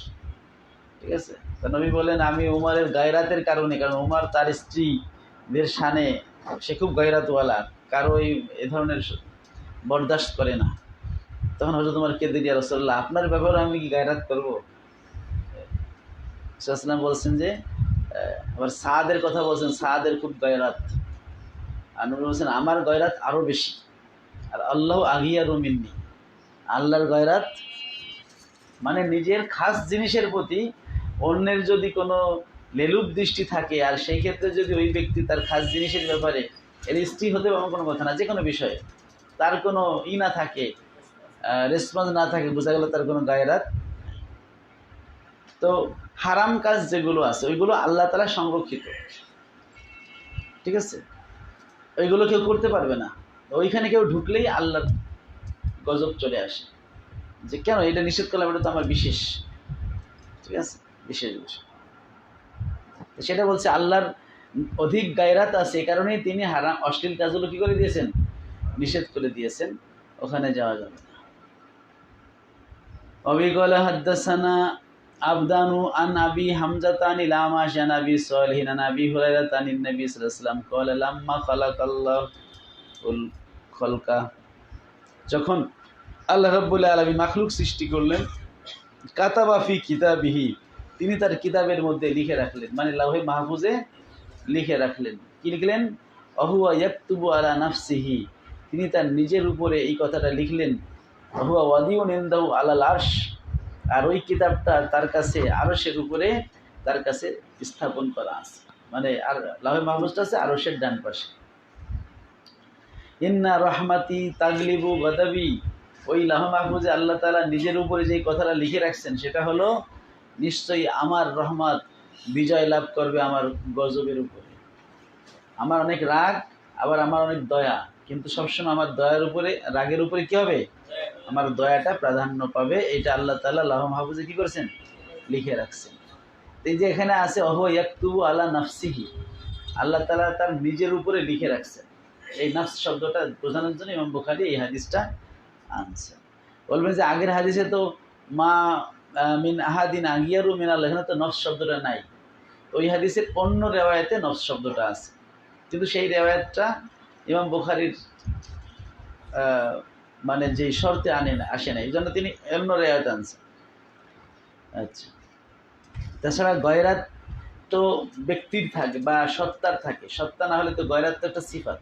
ঠিক আছে? তো নবী বললেন, আমি উমরের গায়রাতের কারণে, কারণ উমর তার স্ত্রীদের শানে সে খুব গায়রাতওয়ালা, কারো এই ধরনের বরদাস্ত করে না। তখন হযরত উমর কেঁদে দিয়া, রাসূলুল্লাহ, আপনার ব্যাপারে আমি কি গায়রাত করবো? রাসূলুল্লাহ বলছেন যে, আবার সাদের কথা বলছেন, সাদের খুব গায়রাত। আর নবী বলছেন, আমার গায়রাত আরো বেশি, আর আল্লাহ আগিয়ারু মিন্নি। আল্লাহর গায়রাত মানে নিজের খাস জিনিসের প্রতি অন্যের যদি কোনো লেলুপ দৃষ্টি থাকে, আর সেই ক্ষেত্রে যদি ওই ব্যক্তি তার খাস জিনিসের ব্যাপারে, এর স্ত্রী হতে এমন কোনো কথা না, যে কোনো বিষয়ে তার কোনো না থাকে, রেসপন্স না থাকে, বোঝা গেল তার কোনো গায়রাত। তো হারাম কাজ যেগুলো আছে ওইগুলো আল্লাহ তাআলা সংরক্ষিত। ঠিক আছে? ওইগুলো কেউ করতে পারবে না। ওইখানে কেউ ঢুকলেই আল্লাহর গজব চলে আসে, যে কেন এটা নিষেধ করলাম, এটা তো আমার বিশেষ। ঠিক আছে? বিশেষ বিষয়। সেটা বলছে আল্লাহর অধিক গায়রাত আছে, এই কারণেই তিনি হারাম অশ্লীল কাজগুলো কি করে দিয়েছেন? নিষেধ করে দিয়েছেন, ওখানে যাওয়া যাবে না। অবিকলা হাদ্দাসানা আবদানু আন আবি হামজাতান ইলামা শানাবি সালিহিন আন আবি হুরায়রাতান নবী সাল্লাল্লাহু আলাইহি ওয়াসাল্লাম ক্বালা লাম্মা খালাকাল্লাহুল খলকা, যখন আল্লাহ রাব্বুল আলামিন মাখলুক সৃষ্টি করলেন, কাতাবা ফি কিতাবিহি, তিনি তার কিতাবের মধ্যে লিখে রাখলেন, মানে লাউহে মাহফুজে লিখে রাখলেন। কি লিখলেন? অহুয়া ইয়াকতুবু আলা নাফসিহি, তিনি তার নিজের উপরে এই কথাটা লিখলেন। অহুয়া ওয়াদিউন ইনদাহু আলাল আরশ, আর ওই কিতাবটা তার কাছে আরশের উপরে তার কাছে স্থাপন করা আছে, মানে আর লাউহে মাহফুজটা আছে আরশের ডান পাশে। ইন্না রাহমাতি তাগলিবু গাদাবি, ওই লাউহে মাহফুজে আল্লাহ তাআলা নিজের উপরে যে কথাটা লিখে রাখছেন, সেটা হলো নিশ্চয়ই আমার রহমত বিজয় লাভ করবে আমার গজবের উপরে। আমার অনেক রাগ, আবার আমার অনেক দয়া, কিন্তু সবসময় আমার দয়ার উপরে, রাগের উপরে কি হবে? আমার দয়াটা প্রাধান্য পাবে, এটা আল্লাহ তাআলা লাহ মাহফুজে কি করেছেন, লিখে রাখছেন। এই যে এখানে আছে অহ ইয়াকতুবু আলা নাফসিহি, আল্লাহ তাআলা তার নিজের উপরে লিখে রাখছেন। এই নাফস শব্দটা বোঝানোর জন্য ইমাম বুখারী এই হাদিসটা আনছেন। বলবেন যে আগের হাদিসে তো মা মিন আহাদিন আগিয়ারু মিন আল্লাহ, এখানে তো নফস শব্দটা নাই। ওই হাদিসের অন্য রেওয়ায়েতে নফস শব্দটা আছে, কিন্তু সেই রেওয়ায়েতটা ইমাম বুখারীর মানে যে শর্তে আসে না, এই জন্য তিনি অন্য রেওয়ায়েত আনছেন। আচ্ছা, তাছাড়া গয়রাত তো ব্যক্তির থাকে বা সত্তার থাকে, সত্তা না হলে তো গয়রাত তো একটা সিফাত,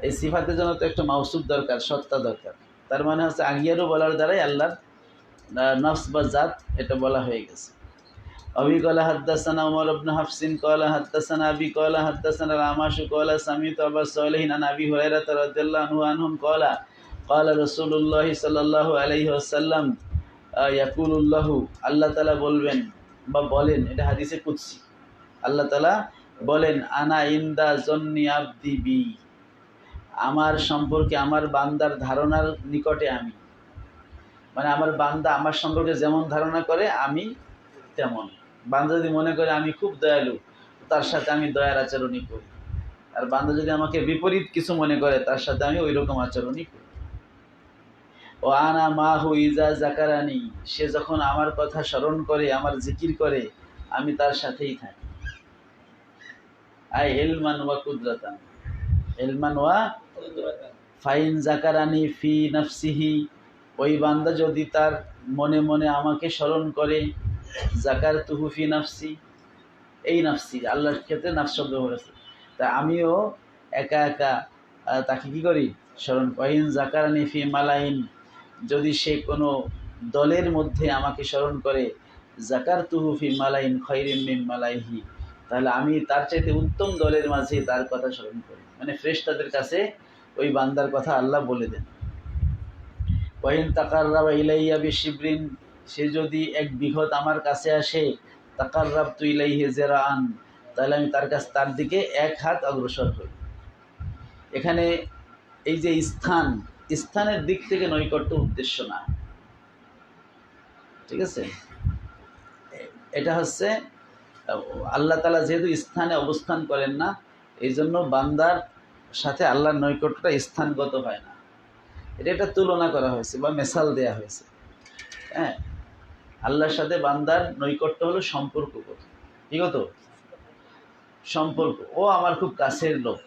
এই সিফাতের জন্য তো একটা মাউসুফ দরকার, সত্তা দরকার। তার মানে হচ্ছে আগিয়ারও বলার দ্বারাই আল্লাহর নফস বা জাত এটা বলা হয়ে গেছে। أبي قال حدثنا عمر بن حفص قال حدثنا أبي قال حدثنا الأعمش قال سمعت أبا صالح عن أبي هريرة رضي الله عنهم قال قال رسول الله صلى الله عليه وسلم يقول الله আল্লাহ তাআলা বলবেন বা বলেন, এটা হাদিসে কুদসি, আল্লাহ তাআলা বলেন আনা ইনদা জন্নি আবদি বি, আমার সম্পর্কে আমার বান্দার ধারণার নিকটে আমি, মানে আমার বান্দা আমার সম্পর্কে যেমন ধারণা করে আমি তেমন। বান্দা যদি মনে করে আমি খুব দয়ালু, তার সাথে আমি দয়ার আচরণই করি, আর বান্দা যদি আমাকে বিপরীত কিছু মনে করে, তার সাথে আমি ওই রকম আচরণই করি। ও আনা মাহু ইজা জাকারানি, সে যখন আমার কথা স্মরণ করে, আমার জিকির করে, আমি তার সাথেই থাকি। আই ইলমান ওয়া কুদরাতান, ইলমান ওয়া ফাইন জাকারানি ফি নাফসিহি, ওই বান্দা যদি তার মনে মনে আমাকে স্মরণ করে, জাকারতুহু ফি নাফসি, এই নাফসি আল্লাহর ক্ষেত্রে নাফস শব্দ বলেছে, তা আমিও একা একা তাকে কি করি, স্মরণ করি। জাকারানি ফি মালাইন, যদি সে কোনো দলের মধ্যে আমাকে স্মরণ করে, জাকারতুহু ফি মালাইন খায়রিন মিন মালাইহি, তাহলে আমি তার চাইতে উত্তম দলের মাঝে তার কথা স্মরণ করি। মানে ফেরেশতাদের কাছে ওই বান্দার কথা আল্লাহ বলে দেন। ওয়াইন তাকাররাবা ইলাইয়া বিশিবরিন, সে যদি এক বিঘত আমার কাছে আসে, তাকাররাবতু ইলাইহি যিরাআন, তাহলে আমি তার দিকে এক হাত অগ্রসর হই। এখানে এই যে স্থানের দিক থেকে নৈকট্য উদ্দেশ্য না, ঠিক আছে? এটা হচ্ছে আল্লাহ তাআলা যেহেতু স্থানে অবস্থান করেন না, এই জন্য বান্দার সাথে আল্লাহর নৈকট্যটা স্থানগত হয় না, এটা একটা তুলনা করা হয়েছে বা মেসাল দেয়া হয়েছে। হ্যাঁ, আল্লাহর সাথে বান্দার নৈকট্য হলো সম্পর্কগত। কি কত? সম্পর্ক। ও আমার খুব কাছের লোক,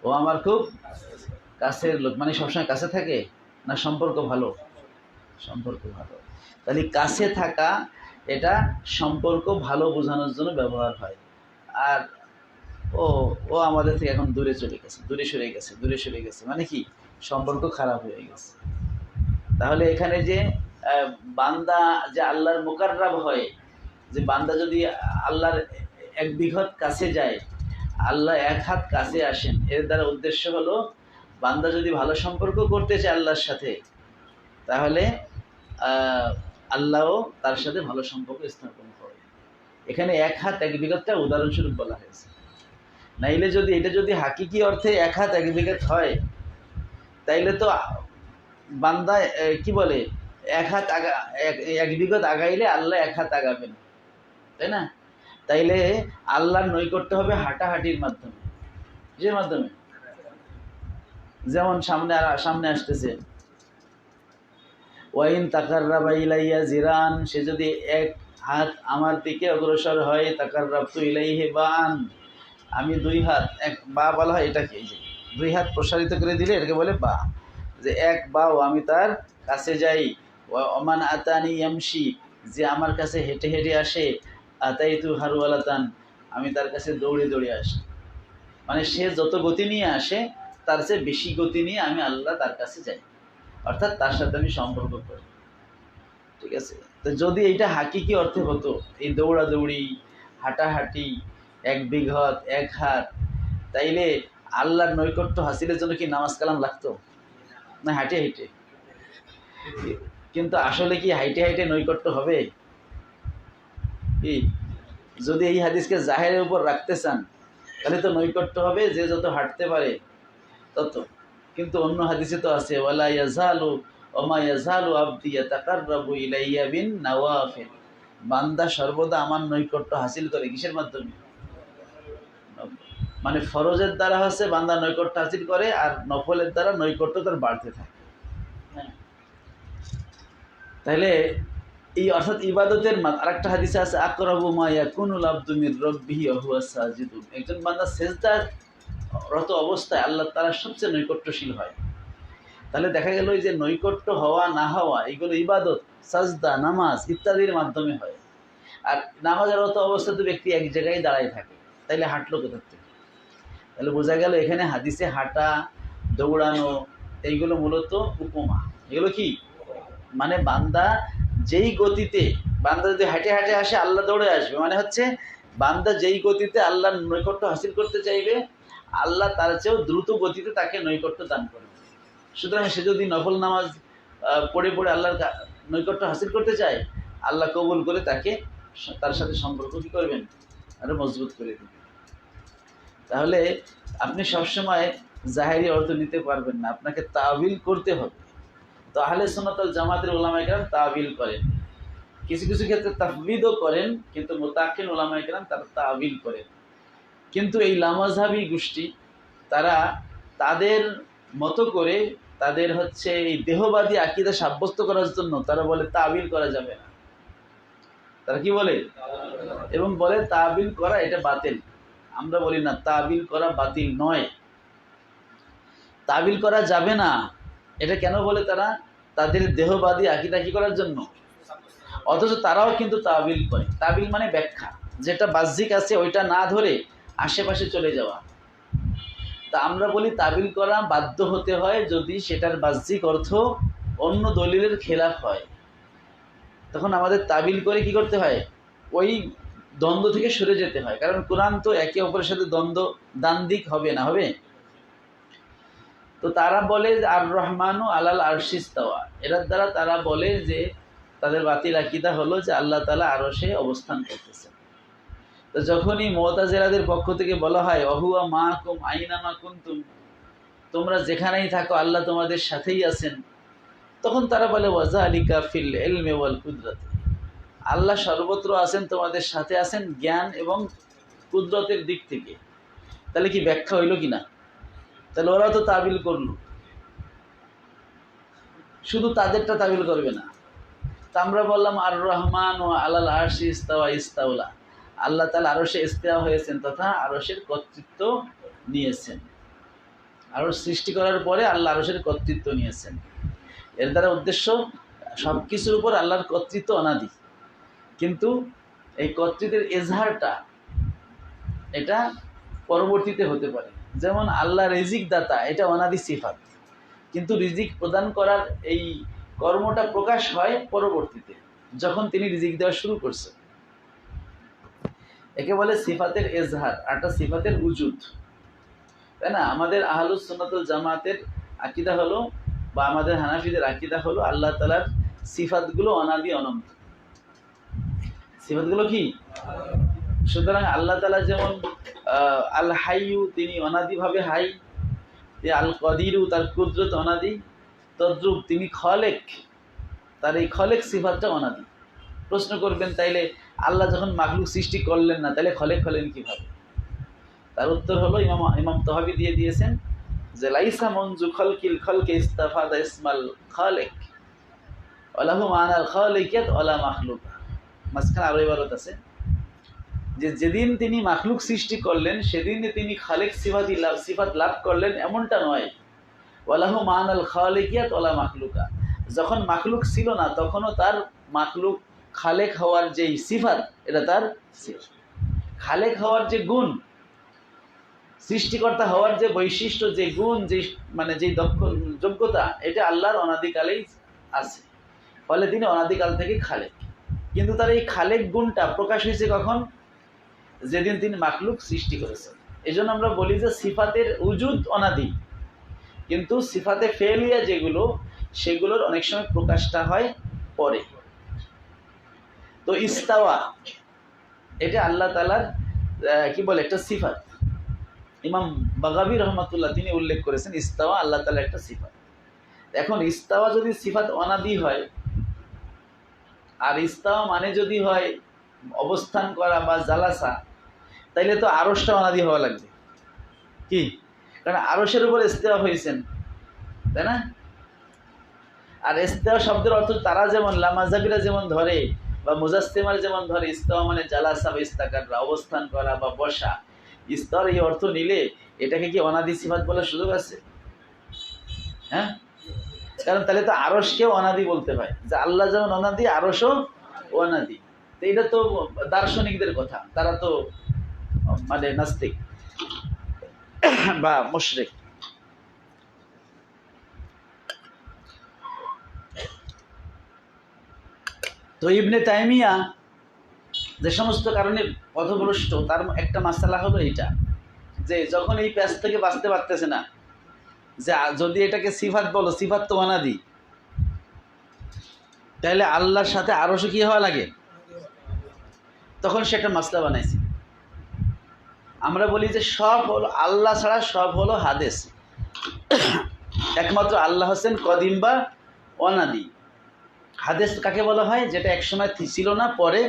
ও আমার খুব কাছের লোক, মানে সবসময় কাছে থাকে না, সম্পর্ক ভালো, সম্পর্ক ভালো। তাহলে কাছে থাকা এটা সম্পর্ক ভালো বোঝানোর জন্য ব্যবহার হয়। আর ও ও আমাদের থেকে এখন দূরে চলে গেছে, দূরে সরে গেছে, মানে কি সম্পর্ক খারাপ হয়ে গেছে। তাহলে এখানে যে বান্দা যে আল্লাহর মুকাররাব হয়, যে বান্দা যদি আল্লাহর এক বিঘত কাছে যায়, আল্লাহ এক হাত কাছে আসেন, এর দ্বারা উদ্দেশ্য হলো বান্দা যদি ভালো সম্পর্ক করতে চায় আল্লাহর সাথে, তাহলে আল্লাহও তার সাথে ভালো সম্পর্ক স্থাপন করে। এখানে এক হাত এক বিঘতটা উদাহরণস্বরূপ বলা হয়েছে। নাইলে যদি এটা যদি হাকিকি অর্থে এক হাত এক বিঘত হয়, তাইলে তো বান্দা কি বলে, এক হাত এক বিঘত আগাইলে আল্লাহ এক হাত আগাবেন, তাই না? তাইলে আল্লাহর নৈকট্য হবে হাঁটাহাঁটির মাধ্যমে। যে মাধ্যমে, যেমন সামনে আসতেছে ওয়াইন তাকাররাবা ইলাইয়া জিরান, সে যদি এক হাত আমার দিকে অগ্রসর হয়, তাকাররাবতু ইলাইহি বান, আমি দুই হাত, এক বা বলা হয় এটাকে, এই যে দুই হাত প্রসারিত করে দিলে এটাকে বলে বা, যে এক বাও আমি তার কাছে যাই। ওমান আতানি ইয়ামশি, যে আমার কাছে হেঁটে হেঁটে আসে, আতাইতু হারওয়ালাতান, আমি তার কাছে দৌড়ে দৌড়ে আসি। মানে সে যত গতি নিয়ে আসে তার চেয়ে বেশি গতি নিয়ে আমি আল্লাহ তার কাছে যাই, অর্থাৎ তার সাথে আমি সম্পর্ক করি। ঠিক আছে? তো যদি এইটা হাকিকি অর্থে হতো, এই দৌড়াদৌড়ি, হাঁটাহাঁটি, এক বিঘত এক হাত, তাইলে আল্লাহর নৈকট্য হাসিলের জন্য কি নামাজ কালাম লাগতো না হাঁটে হেঁটে? কিন্তু আসলে কি হাইটে হাইটে নৈকট্য হবে? কি যদি এই হাদিসকে জাহেরের উপর রাখতে চান, তাহলে তো নৈকট্য হবে যে যত হাঁটতে পারে তত। কিন্তু অন্য হাদিসে তো আছে ওয়ালা ইয়াজালু ওমা ইয়াজালু আবদি ইয়াতাকাররাবু ইলাইয়া বিন নওয়াফিল, বান্দা সর্বদা আমার নৈকট্য হাসিল করে কিসের মাধ্যমে? মানে ফরজের দ্বারা হচ্ছে বান্দা নৈকট্য হাসিল করে, আর নফলের দ্বারা নৈকট্য তার বাড়তে থাকে। তাহলে এই অর্থাৎ ইবাদতের আরেকটা হাদিসে আছে আকরাবু মা ইয়াকুনুল আবদু মির রাব্বিহি ওয়া হুয়া সাজিদুন, একজন বান্দা সিজদারত অবস্থায় আল্লাহ তাআলা সবচেয়ে নৈকট্যশীল হয়। তাহলে দেখা গেল যে নৈকট্য হওয়া না হওয়া এগুলো ইবাদত, সাজদা, নামাজ ইত্যাদির মাধ্যমে হয়। আর নামাজের রত অবস্থায় তো ব্যক্তি এক জায়গায় দাঁড়ায় থাকে, তাইলে হাঁটলো কোথা থেকে? তাহলে বোঝা গেল এখানে হাদিসে হাঁটা, দৌড়ানো এইগুলো মূলত উপমা। এগুলো কি? মানে বান্দা যেই গতিতে, বান্দা যদি হাঁটে হাঁটে আসে আল্লাহ দৌড়ে আসবে, মানে হচ্ছে বান্দা যেই গতিতে আল্লাহর নৈকট্য হাসিল করতে চাইবে আল্লাহ তার চেয়েও দ্রুত গতিতে তাকে নৈকট্য দান করবে। সুতরাং সে যদি নফল নামাজ পড়ে পড়ে আল্লাহর নৈকট্য হাসিল করতে চায়, আল্লাহ কবুল করে তাকে তার সাথে সম্পর্ক কি করবেন? আরো মজবুত করে দেবেন। তাহলে আপনি সবসময় জাহেরি অর্থ নিতে পারবেন না, আপনাকে তাবিল করতে হবে। তো আহলে সুন্নাত ওয়াল জামাতের উলামায়ে কেরাম তাবিল করেন, কিছু কিছু ক্ষেত্রে তাফবিদও করেন, কিন্তু মুতাকিন উলামায়ে কেরাম তারা তাবিল করেন। কিন্তু এই লামাযহাবী গোষ্ঠী তারা তাদের মতো করে তাদের হচ্ছে এই দেহবাদী আকীদা সাব্যস্ত করার জন্য তারা বলে তাবিল করা যাবে না। তারা কি বলে? এবং বলে তাবিল করা এটা বাতিল। আমরা বলি না, তাবিল করা বাতিল নয়, তাবিল করা যাবে না। এটা কেন বলে তারা? তাদের দেহবাদী আকীদা কি করার জন্য। অথচ তারাও কিন্তু তাবিল করে। তাবিল মানে ব্যাখ্যা, যেটা বাহ্যিক আছে ওইটা না ধরে আশেপাশে চলে যাওয়া। তা আমরা বলি তাবিল করা বাধ্য হতে হয় যদি সেটার বাহ্যিক অর্থ অন্য দলিলের খেলাফ হয়, তখন আমাদের তাবিল করে কি করতে হয়? ওই দ্বন্দ্ব থেকে সরে যেতে হয়। কারণ কোরআন তো একে অপরের সাথে দ্বন্দ্ব দ্বান্দ্বিক হবে না, হবে? তো তারা বলে আর রহমানু আলাল আরশি ইস্তাওয়া, এর দ্বারা তারা বলে যে তাদের বাতিল আকীদা হলো যে আল্লাহ তাআলা আরশে অবস্থান করতেছেন। তো যখনই মুতাজিলাদের পক্ষ থেকে বলা হয় ওহুয়া মাকুম আইনামা কুনতুম, তোমরা যেখানেই থাকো আল্লাহ তোমাদের সাথেই আছেন, তখন তারা বলে ওয়াজালিকা ফিল ইলমি ওয়াল কুদরতি, আল্লাহ সর্বত্র আছেন, তোমাদের সাথে আছেন জ্ঞান এবং কুদরতের দিক থেকে। তাহলে কি ব্যাখ্যা হইল কি না? তাহলে ওরা তো তাবিল করলো, শুধু তাদেরটা তাবিল করবে না। তা আমরা বললাম আর রহমান ও আলাল আরশি ইস্তাওয়া ইস্তাউলা, আল্লাহ তাআলা আরশে ইস্তিওয়া হয়েছেন তথা আরশের কর্তৃত্ব নিয়েছেন। আরশ সৃষ্টি করার পরে আল্লাহ আরশের কর্তৃত্ব নিয়েছেন। এর দ্বারা উদ্দেশ্য সব কিছুর উপর আল্লাহর কর্তৃত্ব অনাদি, কিন্তু এই কর্তৃত্বের এজহারটা এটা পরবর্তীতে হতে পারে। যেমন আল্লাহ রিজিক দাতা, এটা অনাদি সিফাত, কিন্তু রিজিক প্রদান করার এই কর্মটা প্রকাশ হয় পরবর্তীতে, যখন তিনি রিজিক দেওয়া শুরু করছেন। একে বলে সিফাতের এজহার, আরটা সিফাতের উজুদ, তাই না? আমাদের আহলুস সুন্নাত ওয়াল জামাতের আকীদা হলো, বা আমাদের হানাফিদের আকীদা হলো আল্লাহ তাআলার সিফাতগুলো অনাদি অনন্ত। সিফাতগুলো কি? সুতরাং আল্লাহ তাআলা যেমন আল হাইয়ু, তিনি অনাদিভাবে হাই, আল কদিরু, তার কুদরত অনাদি, তদ্রুপ তিনি খলেক, তার এই খলেক সিফাতটা অনাদি। প্রশ্ন করবেন তাইলে আল্লাহ যখন মাখলুক সৃষ্টি করলেন না, তাহলে খলেক হলেন কিভাবে? তার উত্তর হলো ইমাম তহাবি দিয়ে দিয়েছেন যে লাইসা মনজু খলকিল খলকে ইস্তাফাদা ইসমাল খালেক ওয়ালাহু মানাল খালিকিয়াত ওয়ালা মাখলুক। মাঝখানে আরো ইবারত আছে যে যেদিন তিনি মাখলুক সৃষ্টি করলেন সেদিন তিনি খালেক সিফাত লাভ করলেন, এমনটা নয়। ওয়ালাহু মানাল খালিকিয়াত ওয়ালা মাখলুকা, যখন মাখলুক ছিল না তখনও তার মাখলুক খালেক হওয়ার যেই সিফাত, এটা তার খালেক হওয়ার যে গুণ, সৃষ্টিকর্তা হওয়ার যে বৈশিষ্ট্য, যে গুণ, যে মানে যে যোগ্যতা, এটা আল্লাহর অনাদিকালেই আছে। ফলে তিনি অনাদিকাল থেকে খালেক। কিন্তু তার এই খালেক গুণটা প্রকাশ হয়েছে কখন? যেদিন তিনি মাখলুক সৃষ্টি করেছেন। এই জন্য আমরা বলি যে সিফাতের উজুদ অনাদি, কিন্তু সিফাতে ফেলিয়া যেগুলো, সেগুলোর অনেক সময় প্রকাশটা হয় পরে। তো ইস্তাওয়া এটা আল্লাহ তাআলার কি বলে একটা সিফাত। ইমাম বাগাবী রহমাতুল্লাহ তিনি উল্লেখ করেছেন ইস্তাওয়া আল্লাহ তাআলার একটা সিফাত। এখন ইস্তাওয়া যদি সিফাত অনাদি হয়, আর ইস্তাওয়া মানে যদি হয় অবস্থান করা বা জালাসা, তাইলে তো আরশটা অনাদি হওয়া লাগবে কি, কারণ আরশের উপর ইস্তেওয়া হয়েছেন, তাই না? আর ইস্তেওয়া শব্দের অর্থ তারা যেমন লামাজাবিরা যেমন ধরে বা মুজাসসিমার যেমন ধরে ইস্তেওয়া মানে জালাসা বা ইস্তাকাররা, অবস্থান করা বা বসা, ইস্তাওয়ার এই অর্থ নিলে এটাকে কি অনাদি সিফাত বলার সুযোগ আছে? হ্যাঁ, কারণ তাহলে তো আরশকেও অনাদি বলতে হয়, যে আল্লাহ যেমন অনাদি আরশও অনাদি। তো এটা তো দার্শনিকদের কথা, তারা তো মানে নাস্তিক বা মুশরিক। তো ইবনে তাইমিয়া যে সমস্ত কারণে পথভ্রষ্ট, তার একটা মাসালা হলো এইটা, যে যখন এই প্যাচ থেকে বাঁচতে পারতেছে না, যে যদি এটাকে সিফাত বলো, সিফাত তো অনাদি, তাহলে আল্লাহর সাথে আরশও কি হওয়া লাগে, তখন সে একটা মাসলা বানাইছে। আমরা বলি যে সব হলো আল্লাহ ছাড়া সব হলো হাদেস, একমাত্র আল্লাহ হোসেন কদিম বা অনাদি। হাদেস কাকে বলা হয়? যেটা একসময় ছিল না, পরে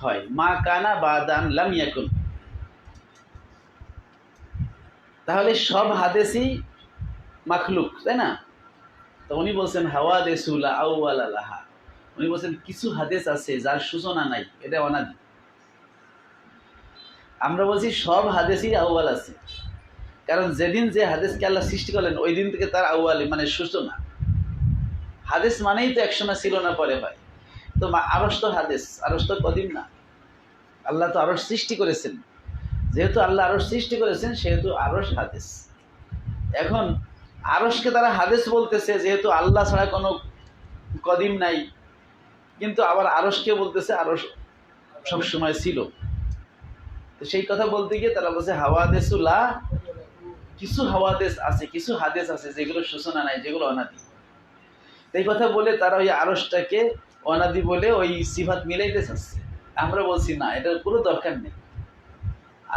হয়। মা কানা বাদান লাম ইয়াকুন। তাহলে সব হাদেসই মাখলুক, তাই না? তো উনি বলছেন হাওয়া দেসুলা আউয়ালা লাহা, উনি বলছেন কিছু হাদেস আছে যার সূচনা নাই, এটা অনাদি। আমরা বলছি সব হাদেসই আউয়াল আছে, কারণ যেদিন যে হাদেসকে আল্লাহ সৃষ্টি করলেন ওই দিন থেকে তার আউয়ালি মানে সূচনা। হাদেস মানেই তো একসময় ছিল না, পরে হয়। তো আরশ তো হাদেস, আরশ তো কদিম না। আল্লাহ তো আরশ সৃষ্টি করেছেন, যেহেতু আল্লাহ আরশ সৃষ্টি করেছেন সেহেতু আরশ হাদেস। এখন আরশকে তারা হাদেস বলতেছে, যেহেতু আল্লাহ ছাড়া কোনো কদিম নাই, কিন্তু আবার আরশকে বলতেছে আরশ সবসময় ছিল। তো সেই কথা বলতে গিয়ে তারা বলছে হাওয়াদেসুল্লাহ, কিছু হাওয়াদেস আছে, কিছু হাদেস আছে যেগুলো সূচনা নাই, যেগুলো অনাদি। এই কথা বলে তারা ওই আরশটাকে অনাদি বলে ওই সিফাত মিলাইতে চাচ্ছে। আমরা বলছি না, এটার কোনো দরকার নেই।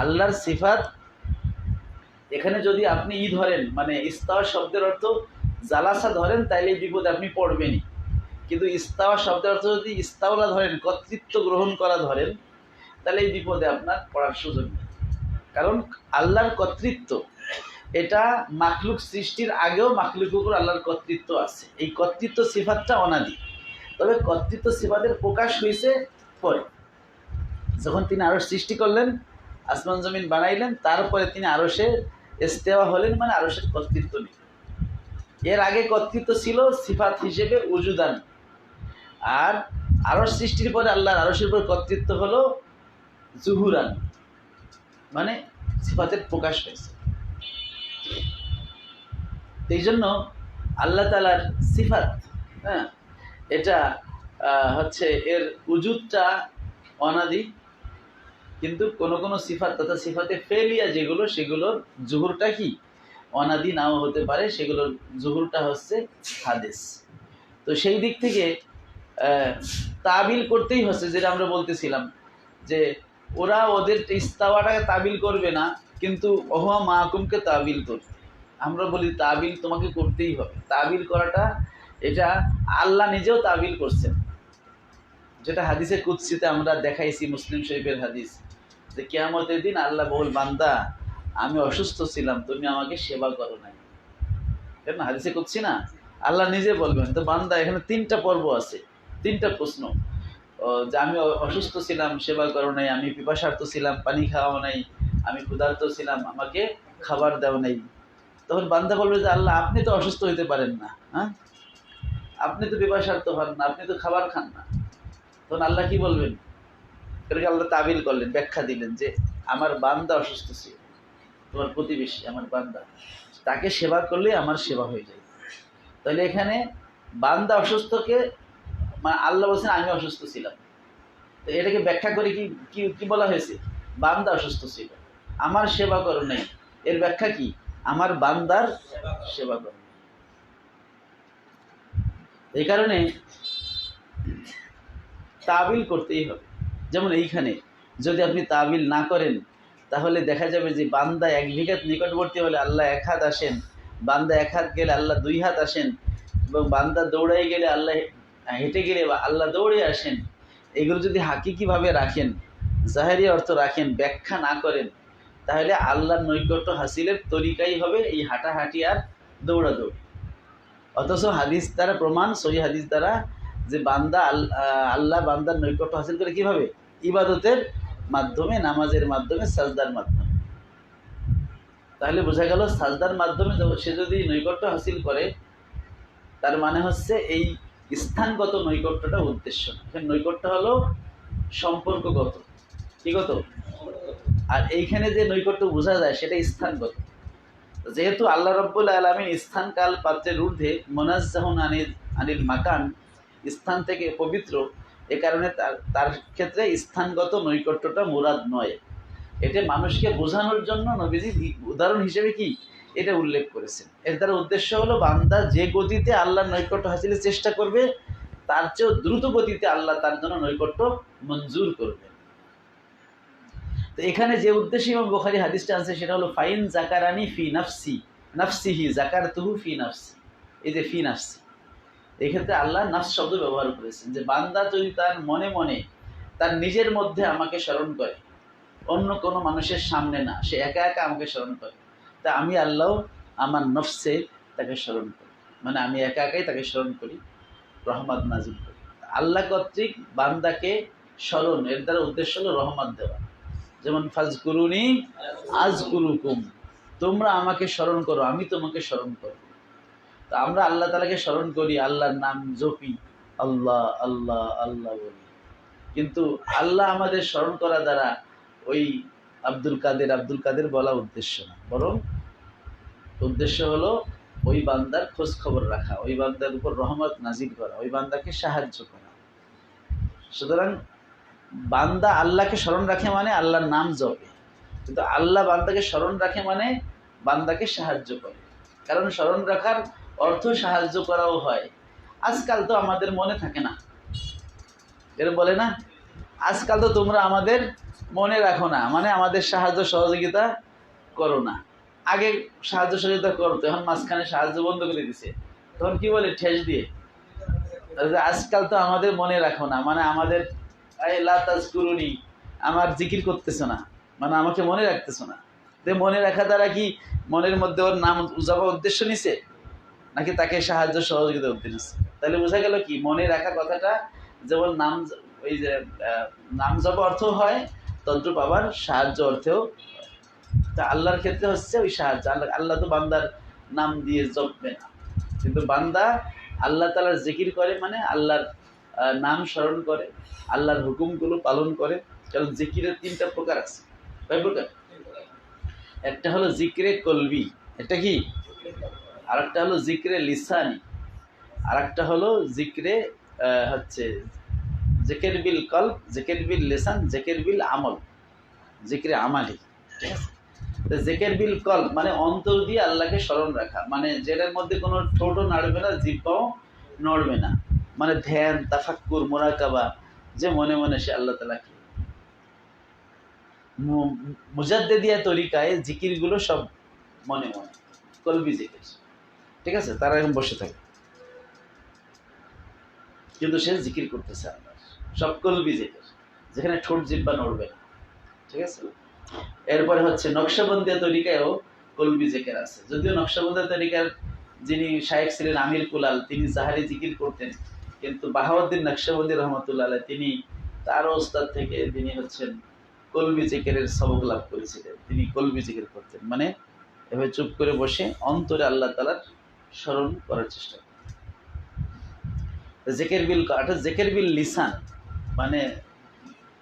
আল্লাহর সিফাত এখানে যদি আপনি ধরেন, মানে ইস্তাওয়া শব্দের অর্থ জালাসা ধরেন, তাইলে এই বিপদে আপনি পড়বেনই। কিন্তু ইস্তাওয়া শব্দের অর্থ যদি ইস্তাওলা ধরেন, কর্তৃত্ব গ্রহণ করা ধরেন, তাহলে এই বিপদে আপনার পড়ার সুযোগ নেই। কারণ আল্লাহর কর্তৃত্ব এটা মাখলুক সৃষ্টির আগেও মাখলুকের উপর আল্লাহর কর্তৃত্ব আছে। এই কর্তৃত্ব সিফাতটা অনাদি, তবে কর্তৃত্ব সিফাতের প্রকাশ হয়েছে পরে, যখন তিনি আরশ সৃষ্টি করলেন, আসমান জমিন বানাইলেন, তারপরে তিনি আরশে ইস্তেওয়া হলেন, মানে আরশের কর্তৃত্ব নিলেন। এর আগে কর্তৃত্ব ছিল সিফাত হিসেবে উজুদান, আর আরশ সৃষ্টির পরে আল্লাহর আরশের উপর কর্তৃত্ব হলো জুহুরান, মানে সিফাতের প্রকাশ হয়েছে। এই জন্য আল্লাহ তাআলার সিফাত, হ্যাঁ, এটা হচ্ছে এর উজুদটা অনাদি, কিন্তু কোন কোন সিফাত তথা সিফাতে ফেলিয়া যেগুলো, সেগুলোর জুহুরটা কি অনাদি নাও হতে পারে, সেগুলোর জুহুরটা হচ্ছে হাদিস। তো সেই দিক থেকে তাবিল করতেই হচ্ছে, যেটা আমরা বলতেছিলাম যে ওরা ওদের ইস্তাওয়াটাকে তাবিল করবে না, কিন্তু ওহুয়া মাহকুমকে তাবিল করবে। আমরা বলি তাবিল তোমাকে করতেই হবে। তাবিল করাটা এটা আল্লাহ নিজেও তাবিল করছেন, যেটা হাদিসে কুদসিতে আমরা দেখাইছি, মুসলিম শরীফের হাদিস, যে কিয়ামতের দিন আল্লাহ বল, বান্দা আমি অসুস্থ ছিলাম, তুমি আমাকে সেবা করো নাই। কেন হাদিসে কুদসি না, আল্লাহ নিজে বলবেন। তো বান্দা এখানে তিনটা পর্ব আছে, তিনটা প্রশ্ন, যে আমি অসুস্থ ছিলাম, সেবা করো নাই, আমি পিপাসার্ত ছিলাম, পানি খাওয়া নাই, আমি ক্ষুধার্ত ছিলাম, আমাকে খাবার দেওয়া নাই। তখন বান্দা বলবে যে আল্লাহ আপনি তো অসুস্থ হইতে পারেন না, হ্যাঁ, আপনি তো পিপাসার্ত হন না, আপনি তো খাবার খান না। তখন আল্লাহ কি বলবেন? এটাকে আল্লাহ তাবিল করলেন, ব্যাখ্যা দিলেন যে আমার বান্দা অসুস্থ ছিল, তোমার প্রতিবেশী আমার বান্দা, তাকে সেবা করলে আমার সেবা হয়ে যায়। তাহলে এখানে বান্দা অসুস্থকে মানে আল্লাহ বলছেন আমি অসুস্থ ছিলাম, তো এটাকে ব্যাখ্যা করে কি কি বলা হয়েছে? বান্দা অসুস্থ ছিল, আমার সেবা করো নাই, এর ব্যাখ্যা কি? আমার বান্দার সেবা করো। এই কারণে তাবিল করতেই হবে। যেমন এইখানে যদি আপনি তাবিল না করেন, তাহলে দেখা যাবে যে বান্দা 1 বিঘাত নিকটবর্তী হলে আল্লাহ 1 হাত আসেন, বান্দা 1 হাত গেলে আল্লাহ 2 হাত আসেন, এবং বান্দা দৌড়াই গেলে আল্লাহ, হেঁটে গেলে বা আল্লাহ দৌড়ে আসেন, এগুলো যদি হাকিকিভাবে রাখেন, জাহেরি অর্থ রাখেন, ব্যাখ্যা না করেন, তাহলে আল্লাহর নৈকট্য হাসিলের তরিকাই হবে এই হাঁটাহাঁটি আর দৌড়াদৌড়ি। অথচ হাদিস দ্বারা প্রমাণ, সহি হাদিস দ্বারা, যে বান্দা আল্লাহ বান্দার নৈকট্য হাসিল করে কিভাবে? ইবাদতের মাধ্যমে, নামাজের মাধ্যমে, সাজদার মাধ্যমে। তাহলে বোঝা গেল সাজদার মাধ্যমে সে যদি নৈকট্য হাসিল করে, তার মানে হচ্ছে এই স্থানগত নৈকট্যটা উদ্দেশ্য। নৈকট্য হলো সম্পর্কগত, কিগত, আর এইখানে যে নৈকট্য বোঝা যায় সেটা স্থানগত। যেহেতু আল্লাহ রাব্বুল আলামিন স্থান কাল পাত্রের ঊর্ধ্বে, মুনাজ্জাহুন আনিল মাকান, স্থান থেকে পবিত্র, এ কারণে তার ক্ষেত্রে স্থানগত নৈকট্যটা মুরাদ নয়। এটা মানুষকে বোঝানোর জন্য নবীজি উদাহরণ হিসেবে কি এটা উল্লেখ করেছেন। এর দ্বারা উদ্দেশ্য হলো বান্দা যে গতিতে আল্লাহর নৈকট্য হাসিলের চেষ্টা করবে, তার চেয়েও দ্রুত গতিতে আল্লাহ তার জন্য নৈকট্য মঞ্জুর করবে। তো এখানে যে উদ্দেশ্যে ইমাম বুখারী হাদিসটা আছে সেটা হলো ফাইন জাকারানি ফি নাফসি নাফসিহি জাকারতুহু ফি নাফসি। এই যে ফি নাফসি, এক্ষেত্রে আল্লাহ নাফস শব্দ ব্যবহার করেছেন, যে বান্দা যদি তার মনে মনে, তার নিজের মধ্যে আমাকে স্মরণ করে, অন্য কোনো মানুষের সামনে না, সে একা একা আমাকে স্মরণ করে, তা আমি আল্লাহ আমার নফসে তাকে স্মরণ করি, মানে আমি একা একাই তাকে স্মরণ করি, রহমত নাজিল করি। আল্লাহ কর্তৃক বান্দাকে স্মরণ, এর দ্বারা উদ্দেশ্য হলো রহমত দেওয়া। যেমন ফাজকুরুনি আযকুরুকুম, তোমরা আমাকে স্মরণ করো, আমি তোমাকে স্মরণ করব। তো আমরা আল্লাহ তাআলাকে স্মরণ করি, আল্লাহর নাম জপি, আল্লাহ আল্লাহ আল্লাহ বলি, কিন্তু আল্লাহ আমাদের স্মরণ করা দ্বারা ওই আব্দুল কাদের বলা উদ্দেশ্য না, বরং উদ্দেশ্য হলো ওই বান্দার খোঁজ খবর রাখা, ওই বান্দার উপর রহমত নাজিল করা, ওই বান্দাকে সাহায্য করা। সুতরাং বান্দা আল্লাহকে স্মরণ রাখে মানে আল্লাহর নাম জপে, কিন্তু আল্লাহ বান্দাকে স্মরণ রাখে মানে বান্দাকে সাহায্য করে। কারণ স্মরণ রাখার অর্থ সাহায্য করাও হয়। আজকাল তো আমাদের মনে থাকে না, এরকম বলে না, আজকাল তো তোমরা আমাদের মনে রাখো না, মানে আমাদের সাহায্য সহযোগিতা করো না। আগে সাহায্য সহযোগিতা করতো, এখন মাঝখানে সাহায্য বন্ধ করে দিছে, তখন কি বলে ঠেস দিয়ে, আজকাল তো আমাদের মনে রাখো না, মানে আমাদের লা তাজকুরুনি, আমার জিকির করতেছো না, মানে আমাকে মনে রাখতেছো না। মনে রাখা দ্বারা কি মনের মধ্যে ওর নাম উজাবা উদ্দেশ্য নিছে, নাকি তাকে সাহায্য সহযোগিতা উদ্দেশ্য? তাহলে বোঝা গেল কি মনে রাখা কথাটা যেমন নাম, ওই যে নাম জপা অর্থ হয়, তদ্রূপ আবার সাহায্য অর্থেও। তা আল্লাহর ক্ষেত্রে হচ্ছে ওই সাহায্য। আল্লাহ তো বান্দার নাম দিয়ে জপবে না, কিন্তু বান্দা আল্লাহ তাআলার জিকির করে, মানে আল্লাহর নাম স্মরণ করে, আল্লাহর হুকুমগুলো পালন করে। কারণ জিকিরের 3টা প্রকার আছে। কয় প্রকার? একটা হলো জিকরে কলবি, এটা কি, আর একটা হলো জিকরে লিসানি, আর একটা হলো জিকরে হচ্ছে জিকির বিল কলব, জিকির বিল লিসান, জিকির বিল আমল, জিকরে আমালি। ঠিক আছে? তো জিকির বিল কলব মানে অন্তর দিয়ে আল্লাহকে স্মরণ রাখা, মানে যেটার মধ্যে কোনো ঠোঁটও নাড়বে না, জিহ্বাও নড়বে না, মানে ধ্যান, তাফাক্কুর, মুরাকাবা, যে মনে মনে সে আল্লাহ তাআলাকে। মুজাদ্দিদিয়া তরিকায় জিকিরগুলো সব মনে মনে, কলবি জিকির। ঠিক আছে? তারা এখন বসে থাকে, কিন্তু সে জিকির করতেছে আল্লাহ, সব কলবি জিকির, যেখানে ঠোঁট জিহ্বা নড়বে না। ঠিক আছে? এরপরে হচ্ছে নকশবন্দিয়া তরিকায়ও কলবি জিকির আছে, যদিও নকশবন্দিয়া তরিকার যিনি শায়েখ ছিলেন আমির কুলাল, তিনি জাহারি জিকির করতেন, কিন্তু বাহাউদ্দিন নকশবন্দি রহমতুল্লাহ আলাইহি তিনি তার ওস্তাদ থেকে তিনি হচ্ছেন কলবি জিকিরের সবক লাভ করেছিলেন। তিনি কলবি জিকির করতেন, মানে এভাবে চুপ করে বসে অন্তরে আল্লাহ তাআলার স্মরণ করার চেষ্টা করতেন। জিকির বিল কাটা, জিকির বিল লিসান, মানে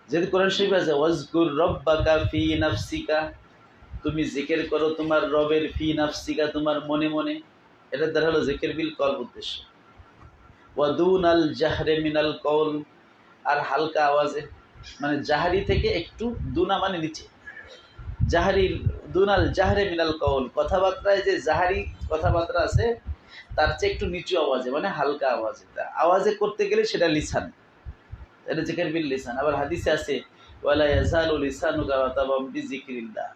যেহেতু কোরআন শরীফ আছে ওয়াজকুর রব্বাকা ফি নাফসিকা, তুমি জিকির করো তোমার রবের, ফি নাফসিকা তোমার মনে মনে, এটার দ্বারা হলো জিকির বিল কলব উদ্দেশ্য। ওয়াদুনাল জাহরে মিনাল কওল, আর হালকা আওয়াজে, মানে জাহারি থেকে একটু, দুনা মানে নিচে, জাহারি, দুনাল জাহরে মিনাল কওল, কথাবার্তায় যে জাহারি কথাবার্তা আছে তার চেয়ে একটু নিচু আওয়াজে, মানে হালকা আওয়াজে, আওয়াজে করতে গেলে সেটা লিসান, এটা জিকির বিল লিসান। আবার হাদিসে আছে ওয়ালা ইয়াজালু লিসানুকা রাতাবাম বিযিকরিল্লাহ,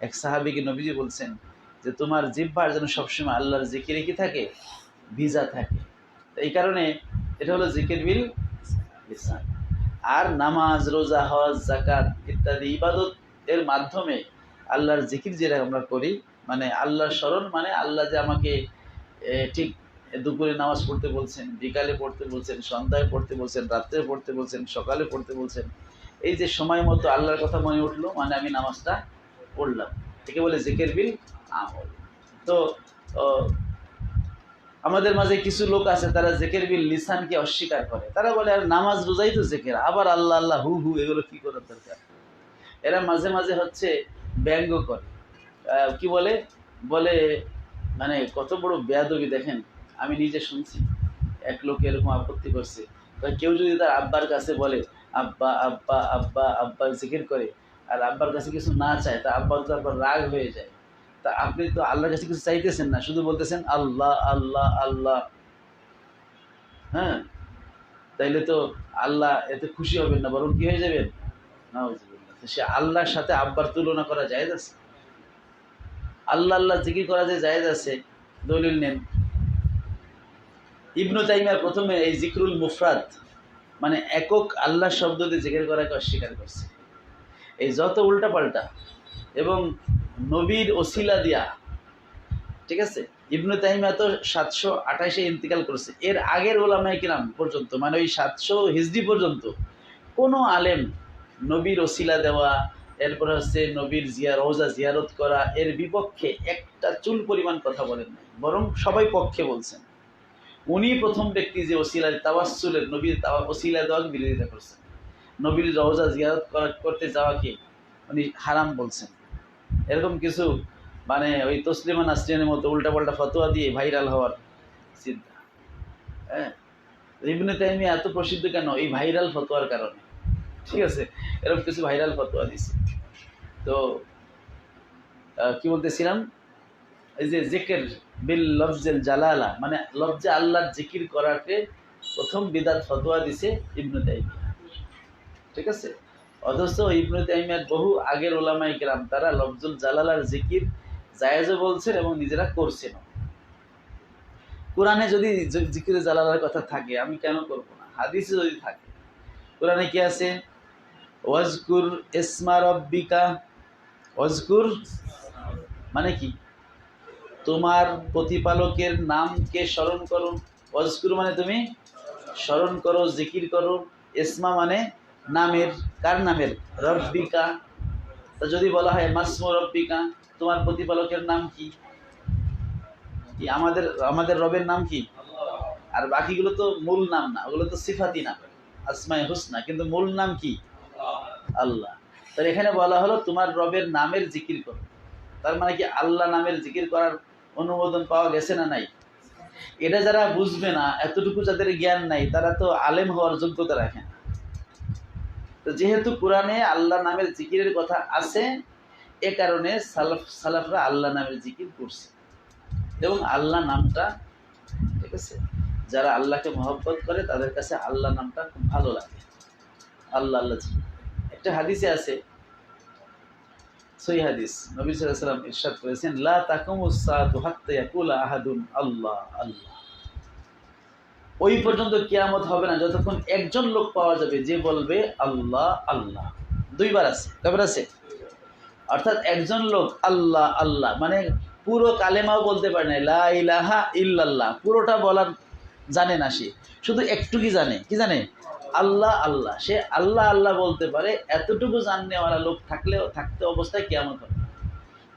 এক সাহাবীকে নবীজি বলছেন যে তোমার জিহ্বার যেন সবসময় আল্লাহর জিকিরে কি থাকে, ভিজা থাকে। এই কারণে এটা হলো জিকির বিল লিসান। আর নামাজ, রোজা, হজ, যাকাত ইত্যাদি ইবাদত এর মাধ্যমে আল্লাহর জিকির যেটা আমরা করি, মানে আল্লাহর স্মরণ, মানে আল্লাহ যে আমাকে ঠিক দুপুরে নামাজ পড়তে বলছেন, বিকালে পড়তে বলছেন, সন্ধ্যায় পড়তে বলছেন, রাত্রে পড়তে বলছেন, সকালে পড়তে বলছেন, এই যে সময় মতো আল্লাহর কথা মনে উঠলো, মানে আমি নামাজটা পড়লাম, একে বলে জিকির বিল আমল। তো আমাদের মাঝে কিছু লোক আছে তারা জিকির বিল লিসানকে অস্বীকার করে। তারা বলে আর নামাজ রোজাই তো জিকির, আবার আল্লাহ আল্লাহ হু হু এগুলো কি করার দরকার। এরা মাঝে মাঝে হচ্ছে ব্যঙ্গ করে, কি বলে বলে মানে কত বড় বেয়াদবি দেখেন। আমি নিজে শুনছি এক লোক এরকম আপত্তি করছে, কেউ যদি তার আব্বার কাছে বলে আব্বা আব্বা আব্বা আব্বা জিকির করে, আর আব্বার কাছে কিছু না চায়, তা আব্বার তো আব্বার রাগ হয়ে যায়। তা আপনি তো আল্লাহর কাছে কিছু চাইতেছেন না, শুধু বলতেছেন আল্লাহ আল্লাহ আল্লাহ। হ্যাঁ, তাইলে তো আল্লাহ এতে খুশি হবেন না, বরং কি হয়ে যাবেন, নাউজুবিল্লাহ। সে আল্লাহর সাথে আব্বার তুলনা করা জায়েজ আছে? আল্লাহ আল্লাহ জিকির করা যে জায়েজ আছে, দলিল নেন। ইবনু তাইমিয়া প্রথমে এই জিকরুল মুফরাদ মানে একক আল্লাহ শব্দ দিয়ে জিকির করাকে অস্বীকার করছে। এই যত উল্টাপাল্টা এবং নবীর ওসিলা দিয়া, ঠিক আছে, ইবনু তাইমিয়া তো 728-এ ইন্তিকাল করেছে। এর আগের ওলামায়ে কিরাম পর্যন্ত, মানে ওই 700 হিজরি পর্যন্ত কোনো আলেম নবীর ওসিলা দেওয়া, এরপরে হচ্ছে নবীর রওজা জিয়ারত করা, এর বিপক্ষে একটা চুল পরিমাণ কথা বলেন নাই, বরং সবাই পক্ষে বলছেন। উনি প্রথম ব্যক্তি যে ওসিলার তাওয়াসসুলের, নবীর ওসিলা দেওয়াকে বিরোধিতা করছেন। নবীর রওজা জিয়ারত করতে যাওয়াকে উনি হারাম বলছেন। এরকম কিছু মানে ওই তসলিমা নাসরিনের মতো উল্টাপাল্টা ফতোয়া দিয়ে ভাইরাল হওয়ার চিন্তা। হ্যাঁ, ইবনে তাইমিয়া এত প্রসিদ্ধ কেন? এই ভাইরাল ফতোয়ার কারণে। ঠিক আছে, এরকম কিছু ভাইরাল ফতোয়া দিছে। তো কি বলতেছিলাম, এই যে জিকির বিল লফজেল জালালা, মানে লফজে আল্লাহর জিকির করাকে প্রথম বিদআত ফতোয়া দিছে ইবনে তাইমিয়া। ঠিক আছে, অথচ ইবনে তাইমিয়ার বহু আগের ওলামায়ে কেরাম তারা লফজুল জালালার জিকির জায়েজও বলছেন এবং নিজেরা করছেন। কোরআনে যদি জিকির জালালার কথা থাকে, আমি কেন করব না? হাদিসে যদি থাকে, কোরআনে কি আছে? ওয়াজকুর ইসমা রাব্বিকা, ওয়াজকুর মানে কি? তোমার প্রতিপালকের নামকে স্মরণ করো। ওয়াজকুর মানে তুমি স্মরণ করো, জিকির করো। ইসমা মানে নামের, কার নামের? রব্বিকা। তো যদি বলা হয় মাসমু রব্বিকা, তোমার প্রতিপালকের নাম কি? আমাদের রবের নাম কি? আর বাকিগুলো তো মূল নাম না, ওগুলো তো সিফাতি নাম, আসমায়ে হুসনা, কিন্তু মূল নাম কি? আল্লাহ। তাহলে এখানে বলা হলো তোমার রবের নামের জিকির করো। তার মানে কি আল্লাহ নামের জিকির করার অনুমোদন পাওয়া গেছে না নাই? এটা যারা বুঝবে না, এতটুকু যাদের জ্ঞান নাই, তারা তো আলেম হওয়ার যোগ্যতা রাখে না। তো যেহেতু কোরআনে আল্লাহ নামের জিকিরের কথা আছে, এ কারণে সালাফরা আল্লাহ নামের জিকির করছে। এবং আল্লাহ নামটা, ঠিক আছে, যারা আল্লাহকে মহব্বত করে তাদের কাছে আল্লাহ নামটা খুব ভালো লাগে। আল্লাহ আল্লাহ জিকির। একটা হাদিসে আছে, সহিহ হাদিস, নবী সাল্লাল্লাহু আলাইহি ওয়াসাল্লাম ইরশাদ করেছেন, লা তাকুমুস সাআতু হাত্তা ইয়াকুলা আহাদুন আল্লাহ আল্লাহ। ওই পর্যন্ত কিয়ামত হবে না যতক্ষণ একজন লোক পাওয়া যাবে যে বলবে আল্লাহ আল্লাহ। দুইবার আছে, কয়বার আছে? অর্থাৎ একজন লোক আল্লাহ আল্লাহ মানে পুরো কালেমাও বলতে পারে না, লা ইলাহা ইল্লাল্লাহ পুরোটা বলার জানে না, সে শুধু একটুকি জানে। কি জানে? আল্লাহ আল্লাহ। সে আল্লাহ আল্লাহ বলতে পারে, এতটুকু জাননেওয়ালা লোক থাকতে অবস্থায় কিয়ামত হবে।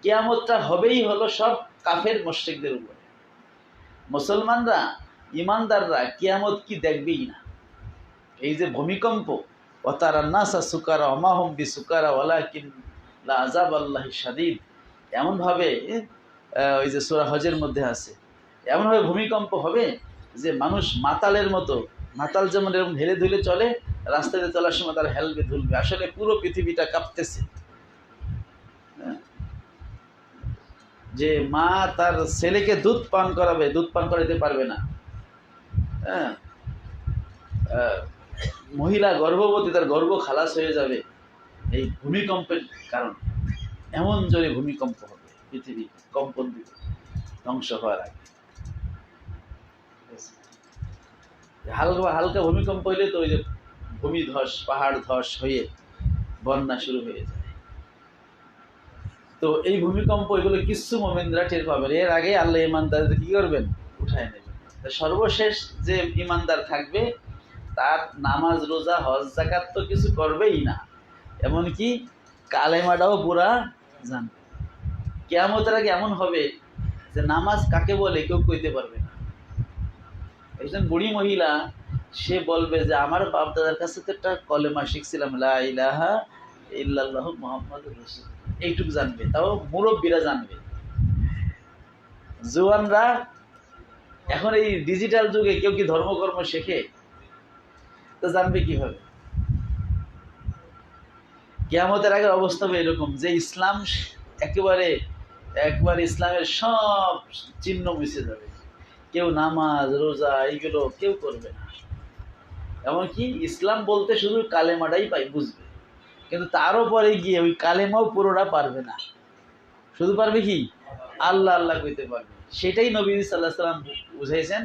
কিয়ামতটা হবেই হলো সব কাফের মুশরিকদের উপরে। মুসলমানরা, ইমানদাররা কিয়ামত কি দেখবেই না। এই যে ভূমিকম্প, ওয়াতারান নাসা সুকারা ওয়া মা হুম বিসুকারা ওয়ালাকিন্না আযাবাল্লাহি শাদীদ, এমনভাবে ওই যে সূরা হজের মধ্যে আছে, এমনভাবে ভূমিকম্প হবে যে মানুষ মাতালের মতো, মাতাল যেমন এরকম হেলে ধুলে চলে, রাস্তাতে চলার সময় তার হেলবে ধুলবে। আসলে পুরো পৃথিবীটা কাঁপতেছে। যে মা তার ছেলেকে দুধ পান করাবে, দুধ পান করাতে পারবে না। হ্যাঁ, মহিলা গর্ভবতী, তার গর্ভ খালাস হয়ে যাবে এই ভূমিকম্পের কারণে। এমন জোরে ভূমিকম্প হবে, পৃথিবী কম্পন দিবে ধ্বংস হওয়ার আগে। হালকা হালকা ভূমিকম্প হইলে তো ওই যে ভূমিধস, পাহাড় ধস হয়ে বন্যা শুরু হয়ে যায়। তো এই ভূমিকম্প এগুলো কিছু মোমেনরা টের পাবেন, এর আগে আল্লাহ ইমানদারদের কি করবেন, উঠায় নেবেন। সর্বশেষ যে ইমানদার থাকবে তার নামাজ, রোজা, হজ, যাকাত তো কিছু করবেই না, এমনকি কালেমাটাও পুরা জানবে। কিয়ামতের আগে এমন হবে যে নামাজ কাকে বলে কেউ কইতে পারবে না। একজন বুড়ি মহিলা সে বলবে যে আমার বাপ দাদার কাছে তো একটা কলেমা শিখছিলাম, লা ইলাহা ইল্লাল্লাহু মুহাম্মাদুর রাসূলুল্লাহ, এইটুকু জানবে, তাও মুরব্বীরা জানবে। জোয়ানরা এখন এই ডিজিটাল যুগে কেউ কি ধর্মকর্ম শেখে? তো জানবে কিভাবে? কিয়ামতের আগের অবস্থা হবে এরকম যে ইসলাম একেবারে একবার ইসলামের সব চিহ্ন মুছে যাবে, কেউ নামাজ, রোজা এইগুলো কেউ করবে না। এমনকি ইসলাম বলতে শুধু কালেমাটাই বুঝবে, কিন্তু তারও পরে গিয়ে ওই কালেমাও পুরোটা পারবে না, শুধু পারবে কি আল্লাহ আল্লাহ কইতে পারবে। সেটাই নবী সাল্লাল্লাহু আলাইহি সাল্লাম বুঝাইছেন,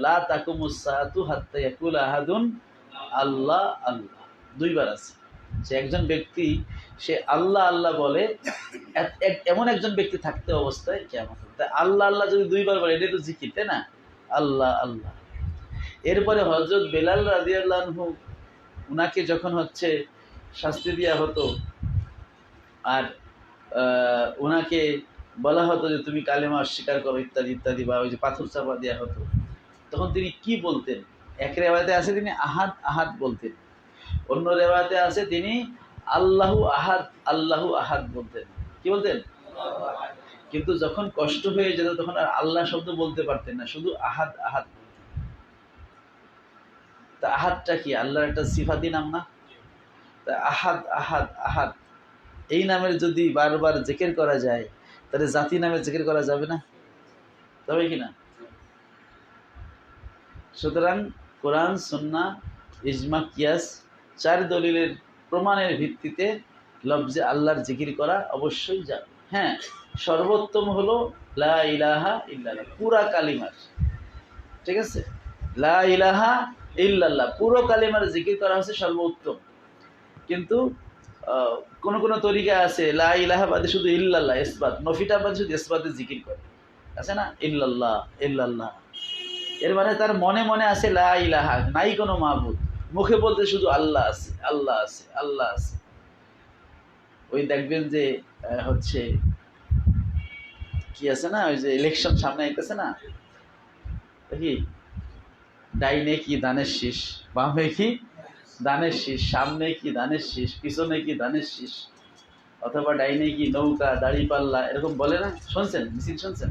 লা তাকুমুস সাআতু হাত্তা ইয়াকুল আহাদুন আল্লাহ আল্লাহ, দুইবার আছে যে একজন ব্যক্তি সে আল্লাহ আল্লাহ বলে, এমন একজন ব্যক্তি থাকতে অবস্থায় কিয়ামত হবে। তাই আল্লাহ আল্লাহ যদি দুইবার বলে এটা তো জিকির, তাই না? আল্লাহ আল্লাহ। এরপরে হযরত বেলাল রাদিয়াল্লাহু আনহু উনাকে যখন হচ্ছে শাস্তি দেওয়া হতো আর ওনাকে বলা হতো যে তুমি কালেমা অস্বীকার করো ইত্যাদি ইত্যাদি, বা ওই যে পাথর চাপা দেওয়া হতো, তখন তিনি কি বলতেন? এক রেওয়ায়তে আছে তিনি আহাদ আহাদ বলতেন, অন্য রেওয়ায়তে আছে তিনি আল্লাহু আহাদ আল্লাহু আহাদ বলতেন। কি বলতেন? কিন্তু যখন কষ্ট হয়ে যেত তখন আর আল্লাহ শব্দ বলতে পারতেন না, শুধু আহাদ আহাদ। তা আহাদটা কি? আল্লাহর একটা সিফাতি নাম না? তা আহাদ আহাদ আহাদ এই নামের যদি বারবার জিকির করা যায় তাহলে জাতি নামে জিকির করা যাবে না? তবে কি না? সুতরাং কোরআন, সুন্নাহ, ইজমা, কিয়াস, চার দলিলের প্রমাণের ভিত্তিতে লফজে আল্লাহর জিকির করা অবশ্যই যাবে। হ্যাঁ, সর্বোত্তম হলো লা ইলাহা ইল্লাল্লাহ, পুরা কালিমার, ঠিক আছে? লা ইলাহা ইল্লাল্লাহ পুরো কালিমার জিকির করা হচ্ছে সর্বোত্তম। কিন্তু কোন কোন তরিকা আছে লা ইলাহা বাদে শুধু ইল্লাল্লাহ ইসবাত, নফিটা বাদে শুধু ইসবাতে জিকির করে, আছে না? ইল্লাল্লাহ ইল্লাল্লাহ, এর মানে তার মনে মনে আছে লা ইলাহা, নাই কোনো মাবুদ, মুখে বলতে শুধু আল্লাহ আছে আল্লাহ আছে আল্লাহ আছে। ওই দেখবেন যে হচ্ছে কি আছে না, ওই যে ইলেকশন সামনে আইতেছে না, কি ডাইনে কি ধানের শীষ, বামে কি ধানের শীষ, সামনে কি ধানের শীষ, পিছনে কি ধানের শীষ, অথবা ডাইনে কি নৌকা, দাড়ি পাল্লা, এরকম বলে না? শুনছেন? মিছিল শুনছেন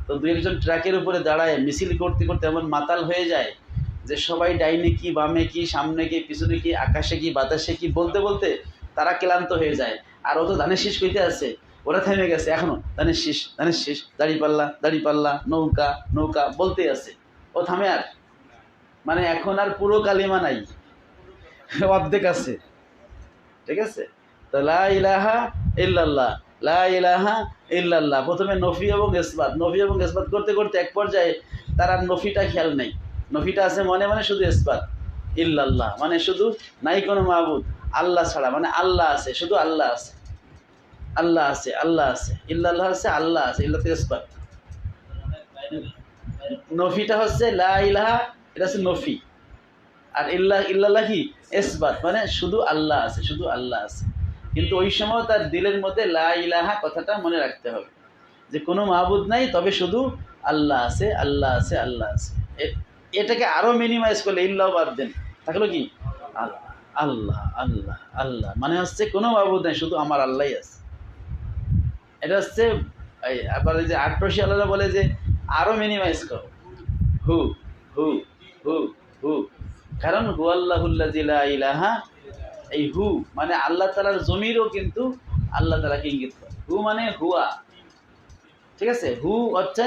তো? দুই একজন ট্রাকের উপরে দাঁড়ায় মিছিল করতে করতে এমন মাতাল হয়ে যায় যে সবাই ডাইনে কি, বামে কি, সামনে কি, পিছনে কি, আকাশে কি, বাতাসে কি বলতে বলতে তারা ক্লান্ত হয়ে যায়। আর ও তো ধানের শীষ কইতে আছে, ওরা থেমে গেছে, এখনো ধানের শীষ ধানের শীষ, দাড়ি পাল্লা দাড়ি পাল্লা, নৌকা নৌকা বলতে আছে, ও থামে আর, মানে এখন আর পুরো কালিমা নাই, অর্ধেক আছে, ঠিক আছে? তো লা ইলাহা ইল্লাল্লাহ, লা ইলাহা ইল্লাল্লাহ, প্রথমে নফি এবং ইসবাত, নফি এবং ইসবাত করতে করতে এক পর্যায়ে তার আর নফিটা খেয়াল নেই, নফিটা আছে মনে মনে, শুধু ইসবাত। ইল্লাল্লাহ মানে শুধু নাই কোনো মাবুদ আল্লাহ ছাড়া, মানে আল্লাহ আছে, শুধু আল্লাহ আছে আল্লাহ আছে আল্লাহ আছে, ইল্লাল্লাহ আছে আল্লাহ আছে, ইল্লাহ ইসবাত। নফিটা হচ্ছে লা ইলাহা, এটা হচ্ছে নফি, আর ইল্লাল্লাহ কি ইসবাত, মানে শুধু আল্লাহ আছে শুধু আল্লাহ আছে। কিন্তু ওই সময় তার দিলের মধ্যে লা ইলাহা কথাটা মনে রাখতে হবে যে কোনো মাবুদ নাই, তবে শুধু আল্লাহ আছে আল্লাহ আছে আল্লাহ আছে। এটাকে আরো মিনিমাইজ করলে ইল্লাহ বাদ দেন, থাকলো কি আল্লাহ আল্লাহ আল্লাহ আল্লাহ, মানে হচ্ছে কোনো মাবুদ নাই, শুধু আমার আল্লাহই আছে। এটা হচ্ছে আবার যে আটরশি আল্লাহ বলে যে আরো মিনিমাইজ করো, হু হু হু হু, কারণ হু আল্লাহুল্লাযী লা ইলাহা, এই হু মানে আল্লাহ তাআলার জমিরও কিন্তু আল্লাহ তাআলাকে ইঙ্গিত করে, হু মানে হুয়া, ঠিক আছে? হু হচ্ছে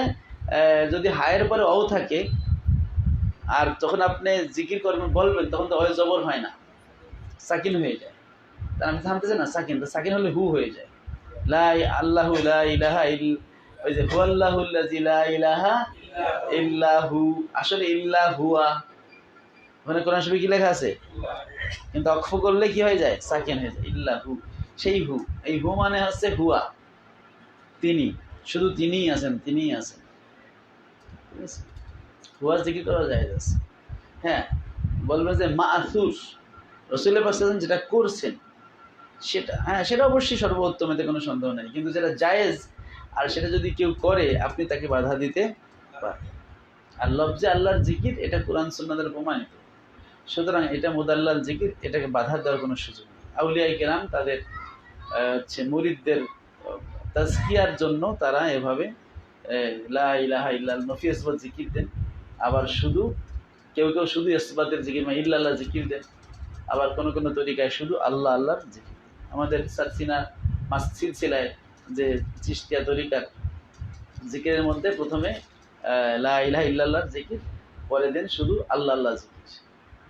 যদি হায়ের পরে অও থাকে আর যখন আপনি জিকির করবেন বলবেন তখন তো হয় জবর হয় না, সাকিন হয়ে যায়, তার আমি থামতেছে না সাকিন, তো সাকিন হলে হু হয়ে যায়। লা আল্লাহু লা ইলাহা ওই যে হুয়াল্লাহুল্লাযী লা ইলাহা ইল্লাহু, আসলে ইল্লা হুয়া, ওখানে কোরআন শরীফে কি লেখা আছে? কিন্তু অক্ষ করলে কি হয়ে যায়? সাকিন হয়ে যায়, ইল্লাহু। সেই হু, এই হু মানে হচ্ছে হুয়া, তিনি, শুধু তিনিই আছেন, তিনিই আছেন। ঠিক আছে, হুয়া জিকির করা যায় আছে। হ্যাঁ, বলবে যে মাসুস, রাসূলুল্লাহ সাল্লাল্লাহু আলাইহি ওয়াসাল্লাম যেটা করছেন সেটা, হ্যাঁ সেটা অবশ্যই সর্বোত্তম, এতে কোনো সন্দেহ নেই। কিন্তু যেটা জায়েজ, আর সেটা যদি কেউ করে আপনি তাকে বাধা দিতে পারেন। আর লফজে আল্লাহর জিকির এটা কোরআন সুন্নাহ দ্বারা প্রমাণিত, সুতরাং এটা মুদাল্লাল জিকির, এটাকে বাধা দেওয়ার কোনো সুযোগ নেই। আউলিয়ায়ে কেরাম তাদের হচ্ছে মুরিদদের তাজকিয়ার জন্য তারা এভাবে লা ইলাহা ইল্লাল্লাহ নফি ইসবাত জিকির দেন। আবার শুধু কেউ কেউ শুধু ইসবাতের জিকির মানে ইল্লাল্লাহ জিকির দেন। আবার কোনো কোনো তরিকায় শুধু আল্লাহ আল্লাহর জিকির। আমাদের সারসিনা সিলসিলায় যে চিশতিয়া তরিকার জিকিরের মধ্যে প্রথমে লা ইলাহা ইল্লাল্লাহর জিকির, পরে দেন শুধু আল্লাহ আল্লাহ জিকির।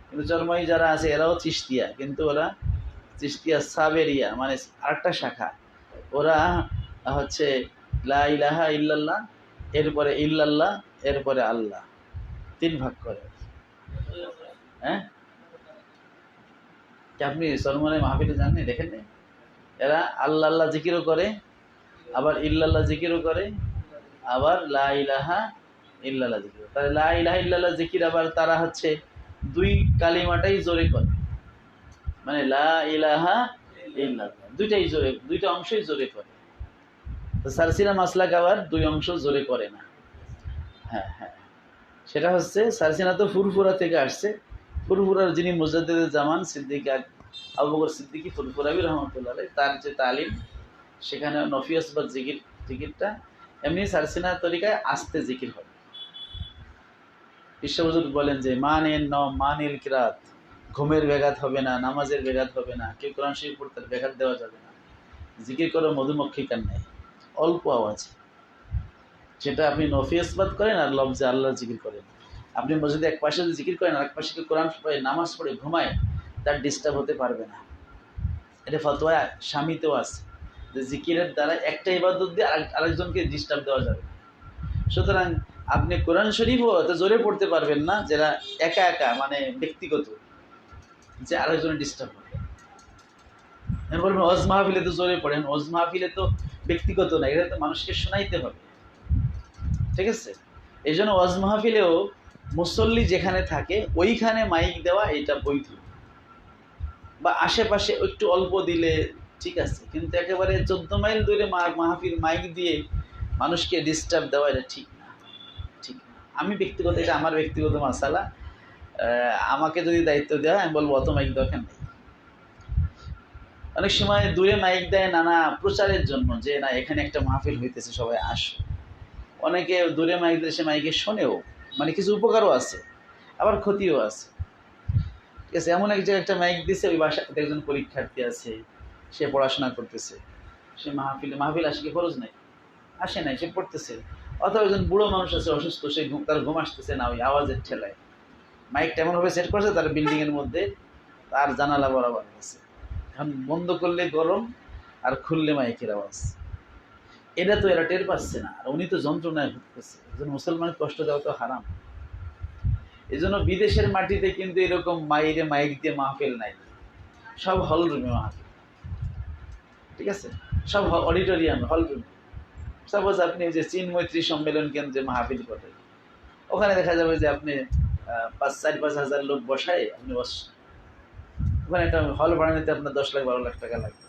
কিন্তু চরমই যারা আছে এরাও চিশতিয়া, কিন্তু ওরা চিশতিয়া সাবেরিয়া মানে আরেকটা শাখা। ওরা হচ্ছে লা ইলাহা ইল্লাল্লাহ, এরপরে ইল্লাল্লাহ, এরপরে আল্লাহ, 3 ভাগ করে। হ্যাঁ, কি আপনি সলমনের মাহফিলে যাননি, দেখেন নি? এরা আল্লাহ আল্লাহ জিকিরও করে, আবার ইল্লাল্লাহ জিকিরও করে, আবার লা ইলাহা ইল্লাল্লাহ জিকির। তাহলে লা ইলাহা ইল্লাল্লাহ জিকির আবার তারা হচ্ছে 2 কালিমাটাই জোরে করে, মানে লা ইলাহা ইল্লাল্লাহ দুইটাই জোরে, 2টা অংশই জোরে করে। তো সারসিনা মাসলাক আবার 2 অংশ জোরে করে না। হ্যাঁ হ্যাঁ, সেটা হচ্ছে সারসিনা তো ফুরফুরা থেকে আসছে। ফুরফুরার যিনি মুজাদ্দিদে জামান সিদ্দিক আবু বকর সিদ্দিকী ফুরফুরাবি রহমতুল্লাহ আলাইহি, তার যে তালিম, সেখানে নফি ইসবাত জিকিরটা এমনি সারসিনা তরিকায় আস্তে জিকির হয়। বিশ্বহুজুর বলেন যে মানিল কিরাত, ঘুমের ব্যাঘাত হবে না, নামাজের ব্যাঘাত হবে না, কেউ কোরআন শরীফ পড়তে ব্যাঘাত দেওয়া যাবে না। জিকির করো মধুমক্ষিকার ন্যায়, অল্প আওয়াজে, যেটা আপনি নফি ইসবাত করেন আর লফজে আল্লাহর জিকির করেন। আপনি মসজিদে এক পাশে যদি জিকির করেন আর এক পাশে কেউ কোরআন পড়ে নামাজ পড়ে ঘুমায়, তার ডিস্টার্ব হতে পারবে না। এটা ফতোয়া স্বামীতেও আছে যে জিকিরের দ্বারা একটা ইবাদত দিয়ে আরেকজনকে ডিস্টার্ব দেওয়া যাবে। সুতরাং আপনি কোরআন শরীফও এত জোরে পড়তে পারবেন না যেটা একা একা মানে ব্যক্তিগত, যে আরেকজনের ডিস্টার্ব হবে। বলবেন ওয়াজ মাহফিলে তো জোরে পড়েন, ওয়াজ মাহফিলে তো ব্যক্তিগত না, এটা তো মানুষকে শোনাইতে হবে। ঠিক আছে, এই জন্য ওয়াজ মাহফিলেও মুসল্লি যেখানে থাকে ওইখানে মাইক দেওয়া এটা বৈধ, বা আশেপাশে একটু অল্প দিলে ঠিক আছে, কিন্তু একেবারে 14 মাইল দূরে মাহফিল মাইক দিয়ে মানুষকে ডিস্টার্ব দেওয়া এটা ঠিক না, ঠিক না। আমি ব্যক্তিগত, এটা আমার ব্যক্তিগত মাসালা, আমাকে যদি দায়িত্ব দেওয়া হয় আমি বলবো অত মাইক দরকার নেই। অনেক সময় দূরে মাইক দেয় নানা প্রচারের জন্য, যে না এখানে একটা মাহফিল হইতেছে সবাই আসো। অনেকে দূরে মাইক দিয়ে সে মাইকে শোনেও, মানে কিছু উপকারও আছে আবার ক্ষতিও আছে। ঠিক আছে, এমন এক জায়গায় একটা মাইক দিছে, ওই বাসাতে একজন পরীক্ষার্থী আছে, সে পড়াশোনা করতেছে, সে মাহফিল আসে কি খরচ নাই, আসে নাই, সে পড়তেছে। অথবা একজন বুড়ো মানুষ আছে অসুস্থ, সে তার ঘুম আসতেছে না ওই আওয়াজের ঠেলায়, মাইকটা এমনভাবে সেট করেছে তার বিল্ডিংয়ের মধ্যে, তার জানালা বরাবর আছে। এখন বন্ধ করলে গরম আর খুললে মাইকের আওয়াজ, এটা তো এরা টের পাচ্ছে না, আর উনি তো যন্ত্রণায় ভুগতেছে। একজন মুসলমানের কষ্ট দেওয়া তো হারাম। এই জন্য বিদেশের মাটিতে কিন্তু এরকম মাইক দিয়ে মাহফিল নাই, সব হল রুমে মাহফিল। ঠিক আছে, সব অডিটোরিয়াম হল রুমে। সাপোজ আপনি যে চীন মৈত্রী সম্মেলন কেন্দ্রে মাহফিল করেন, ওখানে দেখা যাবে যে আপনি 4-5 হাজার লোক বসায় আপনি বসছেন, ওখানে একটা হল ভাড়া নিতে আপনার 10 লাখ 12 লাখ টাকা লাগবে,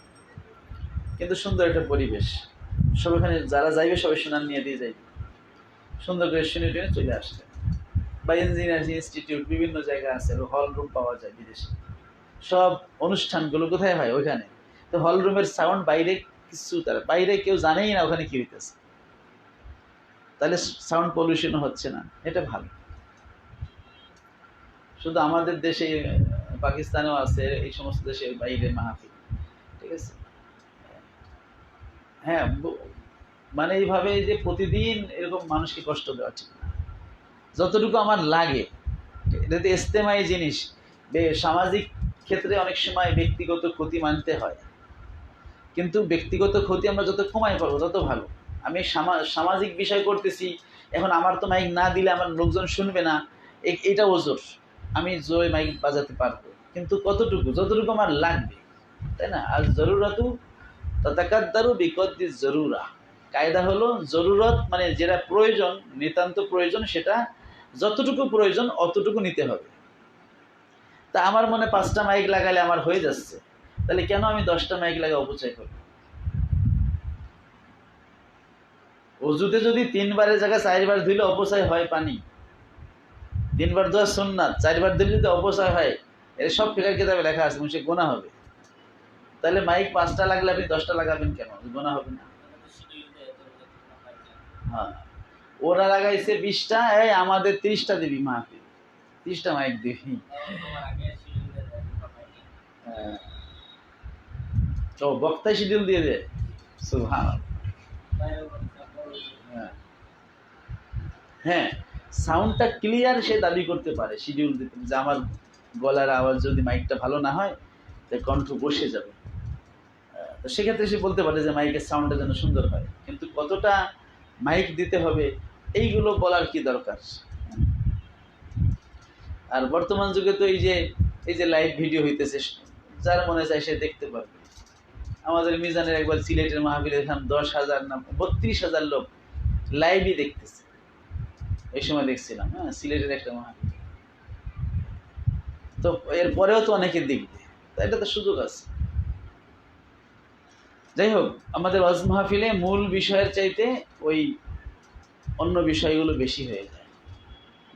কিন্তু সুন্দর একটা পরিবেশ, সব এখানে যারা যাইবে সবাই সুনাম নিয়ে দিয়ে যাইবে, সুন্দর করে শুনে টুনে চলে আসবে। বা ইঞ্জিনিয়ারিং ইনস্টিটিউট বিভিন্ন জায়গায় আছে, হল রুম পাওয়া যায় বিদেশে। সব অনুষ্ঠানগুলো কোথায় হয়? ওইখানে। তো হল রুমের সাউন্ড বাইরে কিছু, তার বাইরে কেউ জানেই না ওখানে কি হইতেছে, তাহলে সাউন্ড পলিউশনও হচ্ছে না, এটা ভালো। শুধু আমাদের দেশে, পাকিস্তানেও আছে, এই সমস্ত দেশে বাইরে মাহফিল। ঠিক আছে, হ্যাঁ, মানে এইভাবে যে প্রতিদিন এরকম মানুষকে কষ্ট দেওয়া ঠিক না। যতটুকু আমার লাগে, এটাতে ইস্তেমাই জিনিস, সামাজিক ক্ষেত্রে অনেক সময় ব্যক্তিগত ক্ষতি মানতে হয়, কিন্তু ব্যক্তিগত ক্ষতি আমরা যত কমাই পারবো তত ভালো। আমি সামাজিক বিষয় করতেছি, এখন আমার তো মাইক না দিলে আমার লোকজন শুনবে না, এটা ওজোর। আমি জোরে মাইক বাজাতে পারবো, কিন্তু কতটুকু, যতটুকু আমার লাগবে, তাই না? আর জরুরাতু তাতাকাদ্দারু বিকদ্দি জরুরা। কায়দা হলো জরুরত মানে যেটা প্রয়োজন, নিতান্ত প্রয়োজন, সেটা যতটুকু প্রয়োজন অতটুকু নিতে হবে। তা আমার মনে 5টা মাইক লাগালে আমার হয়ে যাচ্ছে, তাহলে কেন আমি 10টা মাইক লাগা অপচয় করব? অজুতে যদি 3বারের জায়গায় 4বার ধুলে অপচয় হয় পানি, 3বার ধোয়া সুন্নাত, 4বার ধুলে যদি অপচয় হয়, এর সব ফিকার কিতাবে লেখা আছে, সে গোনা হবে। তাহলে মাইক 5টা লাগলে আপনি 10টা লাগাবেন কেন? গোনা হবে না? হ্যাঁ, ওরা লাগাইছে 20টা, এই আমাদের 30টা দিবি মাহফিল, 30টা মাইক দিবি। তো বক্তায় শিডিউল দিয়ে দে, সুবহানাল্লাহ। হ্যাঁ, সাউন্ডটা ক্লিয়ার সে দাবি করতে পারে, শিডিউল দিতে, যে আমার গলার আওয়াজ যদি মাইকটা ভালো না হয় তাই কণ্ঠ বসে যাবে। তো সেক্ষেত্রে সে বলতে পারে যে মাইকের সাউন্ডটা যেন সুন্দর হয়, কিন্তু কতটা মাইক দিতে হবে এইগুলো বলার কি দরকার? আর বর্তমান যুগে তো এই যে লাইভ ভিডিও হইতেছে, যার মনে চায় সে দেখতে পারবে। আমাদের মিজানের একবার সিলেটের মাহফিলে দেখলাম 10,000 না 32,000 লোক লাইভই দেখতেছে। এই সময় দেখছিলাম, হ্যাঁ, সিলেটের একটা মাহফিল। তো এরপরেও তো অনেকে দেখবে, তাই এটা তো সুযোগ আছে। যাই হোক, আমাদের ওয়াজ মাহফিলে মূল বিষয়ের চাইতে ওই অন্য বিষয়গুলো বেশি হয়ে যায়।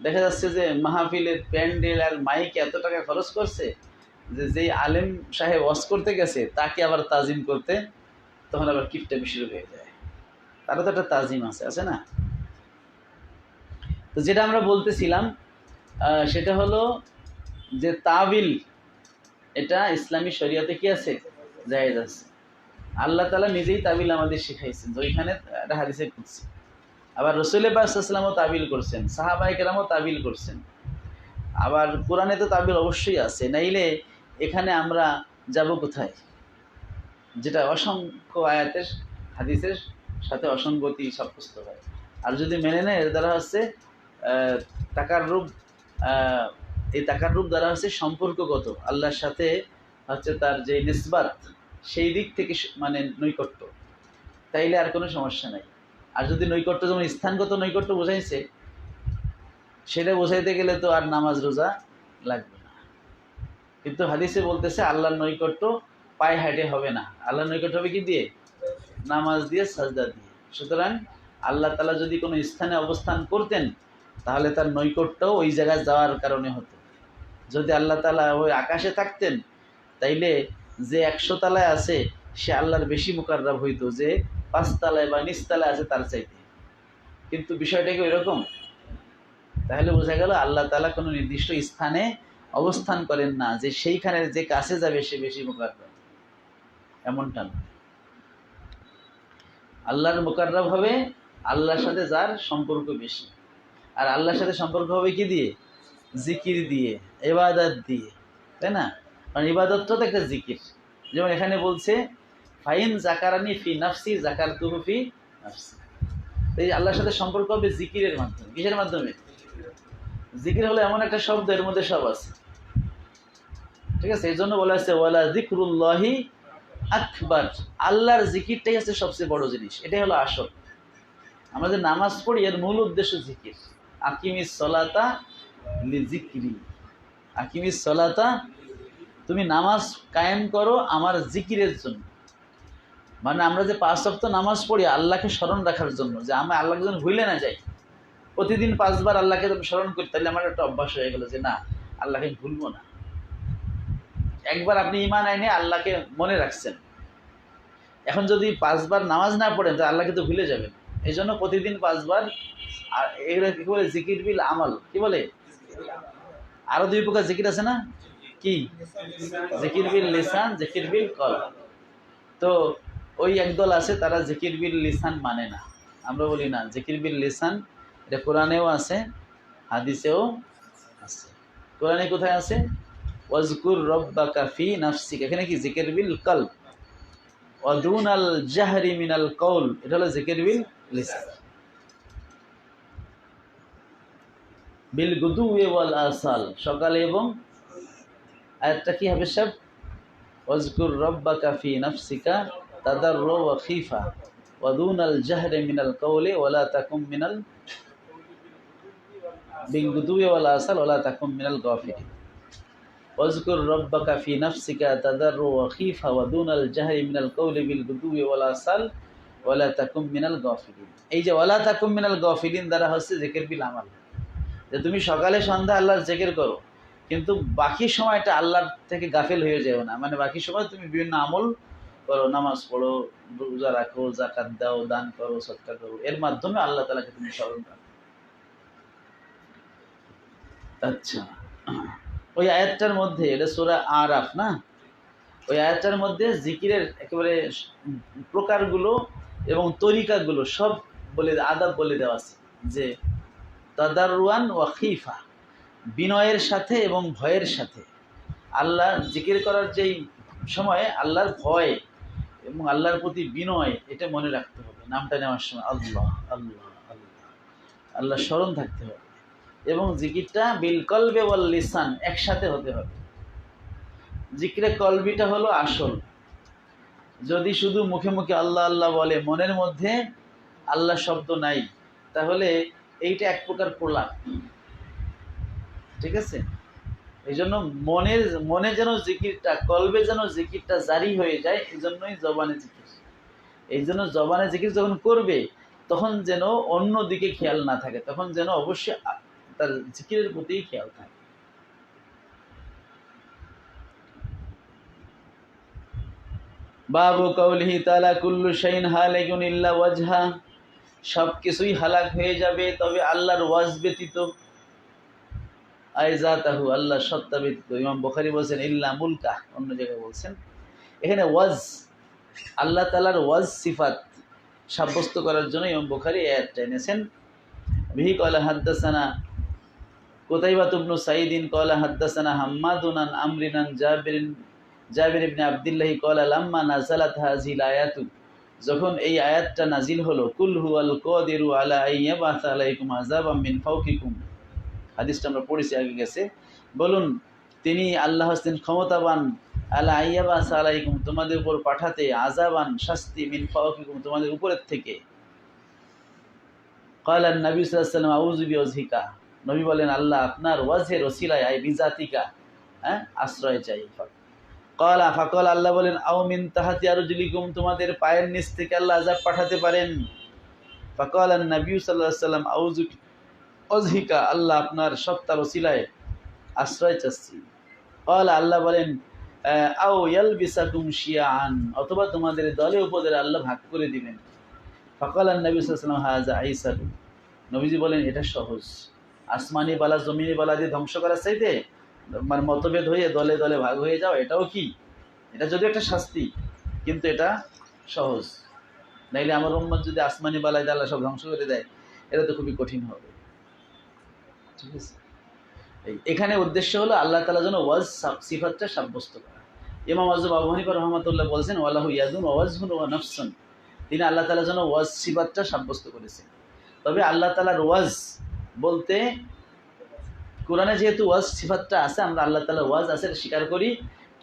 দেখা যাচ্ছে যে মাহফিলের প্যান্ডেল আর মাইক এত টাকা খরচ করছে যে যেই আলেম সাহেব ওয়াজ করতে গেছে তাকে আবার তাজিম করতে তখন আবার কিপটা বেশি হয়ে যায়। তারও তো একটা তাজিম আছে না? তো যেটা আমরা বলতেছিলাম সেটা হলো যে তাবিল, এটা ইসলামী শরিয়াতে কি আছে? জায়েজ আছে। আল্লাহ তাআলা নিজেই তাবিল আমাদের শিখাইছেন, তো ওইখানে একটা হাদিসে কুদসি। আবার রাসূল পাক সাল্লাল্লাহু আলাইহি ওয়াসাল্লামও তাবিল করছেন, সাহাবায়ে কেরামও তাবিল করছেন। আবার কোরআনে তো তাবিল অবশ্যই আছে, নাইলে এখানে আমরা যাব কোথায়? যেটা অসংখ্য আয়াতের হাদিসের সাথে অসঙ্গতি সাব্যস্ত হয়। আর যদি মেনে নেয়, এর দ্বারা হচ্ছে টাকার রূপ, এই টাকার রূপ দ্বারা হচ্ছে সম্পর্কগত, আল্লাহর সাথে হচ্ছে তার যে নিসবাত, সেই দিক থেকে মানে নৈকট্য, তাইলে আর কোনো সমস্যা নাই। আর যদি নৈকট্য যেমন স্থানগত নৈকট্য বোঝাইছে, সেটা বোঝাইতে গেলে তো আর নামাজ রোজা লাগবে না। কিন্তু হাদিসে বলতেছে আল্লাহর নৈকট্য পায়ে হাঁটে হবে না, আল্লাহর নৈকট্য হবে কি দিয়ে? নামাজ দিয়ে, সাজদা দিয়ে। সুতরাং আল্লাহ তাআলা যদি কোনো স্থানে অবস্থান করতেন তাহলে তার নৈকট্যও ওই জায়গায় যাওয়ার কারণে হতো। যদি আল্লাহ তাআলা ওই আকাশে থাকতেন তাইলে যে 100 তলায় আছে সে আল্লাহর বেশি মুকাররাব হইতো যে 5 তলায় বা নিচতলায় আছে তার চাইতে। কিন্তু বিষয়টা কি ওইরকম? তাহলে বোঝা গেল আল্লাহ তাআলা কোনো নির্দিষ্ট স্থানে অবস্থান করেন না যে সেইখানে যে কাছে যাবে সে বেশি মুকাররাব, এমনটা না। আল্লাহর মুকাররাব হবে আল্লাহর সাথে যার সম্পর্ক বেশি। আর আল্লাহর সাথে সম্পর্ক হবে কি দিয়ে? জিকির দিয়ে, ইবাদত দিয়ে, তাই না? কারণ ইবাদতটা তো একটা জিকির। যেমন এখানে বলছে ফাইন জাকারানি ফি নাফসি জাকারতুহু ফি নাফসি। এই আল্লাহর সাথে সম্পর্ক হবে জিকিরের মাধ্যমে। কিসের মাধ্যমে? জিকির হলো এমন একটা শব্দ, এর মধ্যে সব আছে, ঠিক আছে? এই জন্য বলা আছে ওয়ালা যিকরুল্লাহি আকবার। আল্লাহর জিকিরটাই হচ্ছে সবচেয়ে বড় জিনিস, এটাই হলো আসল। আমরা যে নামাজ পড়ি এর মূল উদ্দেশ্য জিকির। আকিমিস সলাতা লিজিকরি, আকিমিস সলাতা, তুমি নামাজ কায়েম করো আমার জিকিরের জন্য। মানে আমরা যে 5 ওয়াক্ত নামাজ পড়ি আল্লাহকে স্মরণ রাখার জন্য, যে আমরা আল্লাহকে যেন ভুলে না যাই। প্রতিদিন 5 বার আল্লাহকে স্মরণ করি, তাহলে আমার একটা অভ্যাস হয়ে গেল যে না, আল্লাহকে ভুলবো না। একবার আপনি ঈমান আইনে আল্লাহকে মনে রাখছেন, এখন যদি 5 বার নামাজ না পড়েন তাহলে আল্লাহকে তো ভুলে যাবেন। এই জন্য প্রতিদিন 5 বার। আর এগুলো কি বলে? জিকির বিল আমল। কি বলে? আরো 2 প্রকার জিকির আছে না? কি? জিকির বিল লিসান, জিকির বিল কলব। তো ওই একদল আছে তারা জিকির বিল লিসান মানে না। আমরা বলি না, জিকির বিল লিসান এটা কোরআনেও আছে, হাদিসেও আছে। কোরআনে কোথায় আছে? ওয়াজকুর রব্বাকা ফি নাফসিক, এখানে কি? জিকির বিল কলব। ওয়াদুনাল জাহরি মিনাল কওল, এটা হলো জিকির বিল লিসান বিল গুদুওয়ি ওয়াল আসাল, সকালে এবং আয়াতটা কি হবে সব? ওয়াজকুর রাব্বাকা ফি নাফসিকা তাদাররু ওয়া খিফা ওয়া দুনাল জাহরি মিনাল কাওলি ওয়া লা তাকুম মিনাল বিল গুদুওয়ি ওয়াল আসাল ওয়া লা তাকুম মিনাল গাফিলিন। ওয়াজকুর রাব্বাকা ফি নাফসিকা তাদাররু ওয়া খিফা ওয়া দুনাল জাহরি মিনাল কাওলি বিল গুদুওয়ি ওয়াল আসাল ওয়া লা তাকুম মিনাল গাফিলিন। এই যে ওয়া লা তাকুম মিনাল গাফিলিন দ্বারা হচ্ছে জিকির বিল আমাল, যে তুমি সকালে সন্ধ্যা আল্লাহর জিকির করো, কিন্তু বাকি সময়টা আল্লাহর থেকে গাফিল হয়ে যাও না। মানে বাকি সময় তুমি বিভিন্ন আমল করো, নামাজ পড়ো, রোজা রাখো, যাকাত দাও, দান করো, সদকা করো, এর মাধ্যমে আল্লাহ তাআলাকে তুমি স্মরণ করো। আচ্ছা, ওই আয়াতটার মধ্যে, এটা সূরা আরাফ না, ওই আয়াতটার মধ্যে জিকিরের একেবারে প্রকারগুলো এবং তরিকাগুলো সব বলে, আদাব বলে দেওয়া আছে, যে তাদাররুয়ান ওয়া খিফা, বিনয়ের সাথে এবং ভয়ের সাথে। আল্লাহ জিকির করার যেই সময়ে আল্লাহর ভয় এবং আল্লাহর প্রতি বিনয়, এটা মনে রাখতে হবে। নামটা নেওয়ার সময় আল্লাহ আল্লাহ আল্লাহ, আল্লাহ স্মরণ থাকতে হবে। এবং জিকিরটা বিল কলবে ওয়াল লিসান, একসাথে হতে হবে। জিকিরে কলবিটা হলো আসল। যদি শুধু মুখে মুখে আল্লাহ আল্লাহ বলে, মনের মধ্যে আল্লাহ শব্দ নাই, তাহলে এইটা এক প্রকার প্রলাপ। ঠিক আছে? এই জন্য মনে যেন জিকিরটা, কলবে যেন জিকিরটা জারি হয়ে যায়, এই জন্যই জবানে জিকির। এই জন্য জবানে জিকির যখন করবে, তখন যেন অন্য দিকে খেয়াল না থাকে, তখন যেন অবশ্যই তার জিকিরের প্রতি খেয়াল থাকে। বাবু কাউলিহি তাআলা কুল্লু শাইইন হালিকুন ইল্লা ওয়াজহা, সব কিছুই হালাক হয়ে যাবে তবে আল্লাহর ওয়াজ ব্যতীত। আইজাতাহু, আল্লাহ সত্তা ব্যতীত। ইমাম বুখারী বলছেন ইল্লা মুলকা, অন্য জায়গায় বলছেন। এখানে ওয়াজ, আল্লাহ তাআলার ওয়াজ সিফাত সাব্যস্ত করার জন্য ইমাম বুখারী এই আয়াতটা এনেছেন। বিহি ক্বালা হাদাসানা কুতাইবাহ ইবনে সাঈদ ক্বালা হাদাসানা হাম্মাদুন আন আমরিন আন জাবির ইবনে আব্দুল্লাহ ক্বালা লাম্মা নাযালাত হাযিহিল আয়াতু, যখন এই আয়াতটা নাজিল হলো, কুল হুয়াল কাদিরু আলা আইয়াবাসা আলাইকুম আযাবাম মিন ফাওকিকুম, হাদিসটা আমরা পড়েছি আগে গেছে। বলুন, তিনি আল্লাহ হচ্ছেন ক্ষমতাবান, আলা আইয়াবাসা আলাইকুম, তোমাদের উপর পাঠাতে, আযাবান, শাস্তি, মিন ফাওকিকুম, তোমাদের উপরের থেকে। ক্বালা নবী সাল্লাল্লাহু আলাইহি ওয়াসাল্লাম আউযু বিওয়াজহিকা, নবী বলেন আল্লাহ আপনার ওয়াজহের ওসিলায়, আই বিজাতিকা, আশ্রয় চাই। ক্বালা ফাকাল, আল্লাহ বলেন আও মিন তাহতি আরজুলিকুম, তোমাদের পায়ের নিচ থেকে আল্লাহ আযাব পাঠাতে পারেন। ফাকাল নবী সাল্লাল্লাহু আলাইহি ওয়াসাল্লাম আউযু ওয়াজহিকা, আল্লাহ আপনার সত্তার ওসিলায় আশ্রয় চাচ্ছি। ক্বালা, আল্লাহ বলেন আও ইয়ালবিসাকুম শিয়াআন, অথবা তোমাদের দলে উপদলে আল্লাহ ভাগ করে দিবেন। ফাকাল নবী সাল্লাল্লাহু আলাইহি ওয়াসাল্লাম হাযা আইসার, নবীজি বলেন এটা সহজ। আসমানি বালা জমিনি বালা দিয়ে ধ্বংস করার চাইতে মানে মতভেদ হয়ে দলে দলে ভাগ হয়ে যাও, এটাও কি, এটা যদিও একটা শাস্তি, কিন্তু এটা সহজ। নাইলে আমার উম্মত যদি আসমানি বালায় দিয়ে আল্লাহ সব ধ্বংস করে দেয়, এটা তো খুবই কঠিন হবে। ঠিক আছে? এখানে উদ্দেশ্য হলো আল্লাহ তাআলা যেন ওয়াজ সিফাতটা সাব্যস্ত করা। ইমাম আযম আবু হানিফা রাহমাতুল্লাহ বলেছেন ওয়ালাহু ইয়াদুন ওয়া ওয়াজহুন ওয়া নাফসুন, তিনি আল্লাহ তাআলা যেন ওয়াজ সিফাতটা সাব্যস্ত করেছেন। তবে আল্লাহ তাআলার ওয়াজ বলতে, কোরআনে যেহেতু ওয়াজ সিফাতটা আছে, আমরা আল্লাহ তাআলার ওয়াজ আছে এটা স্বীকার করি,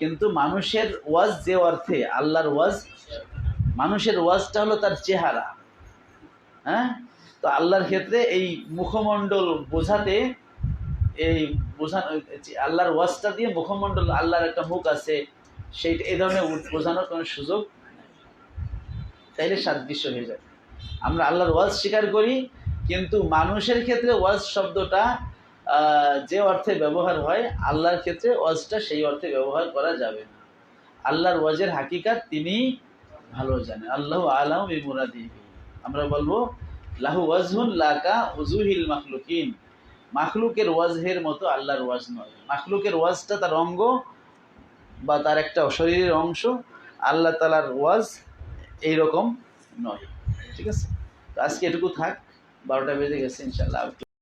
কিন্তু মানুষের ওয়াজ যে অর্থে, আল্লাহর ওয়াজ, মানুষের ওয়াজটা হলো তার চেহারা। তো আল্লাহর ক্ষেত্রে এই মুখমণ্ডল বোঝাতে, এই বোঝানো, আল্লাহর ওয়াজটা দিয়ে মুখমণ্ডল, আল্লাহর একটা মুখ আছে, সেই এই ধরনের বোঝানোর কোনো সুযোগ নেই, তাইলে সাদৃশ্য হয়ে যায়। আমরা আল্লাহর ওয়াজ স্বীকার করি, কিন্তু মানুষের ক্ষেত্রে ওয়াজ শব্দটা যে অর্থে ব্যবহার হয়, আল্লাহর ক্ষেত্রে ওয়াজটা সেই অর্থে ব্যবহার করা যাবে না। আল্লাহর ওয়াজের হাকিকাত তিনি ভালো জানেন। আল্লাহু আ'লামু বিমুরাদিহি, আমরা বলবো লাহু ওয়াজহুন লাকা উজুহিল মাখলুকিন, মাখলুকের ওয়াজহের মতো আল্লাহর ওয়াজ নয়। মাখলুকের ওয়াজটা তার অঙ্গ বা তার একটা শরীরের অংশ, আল্লাহ তাআলার ওয়াজ এইরকম নয়। ঠিক আছে? তো আজকে এটুকু থাক, 12টা বেজে গেছে, ইনশাআল্লাহ।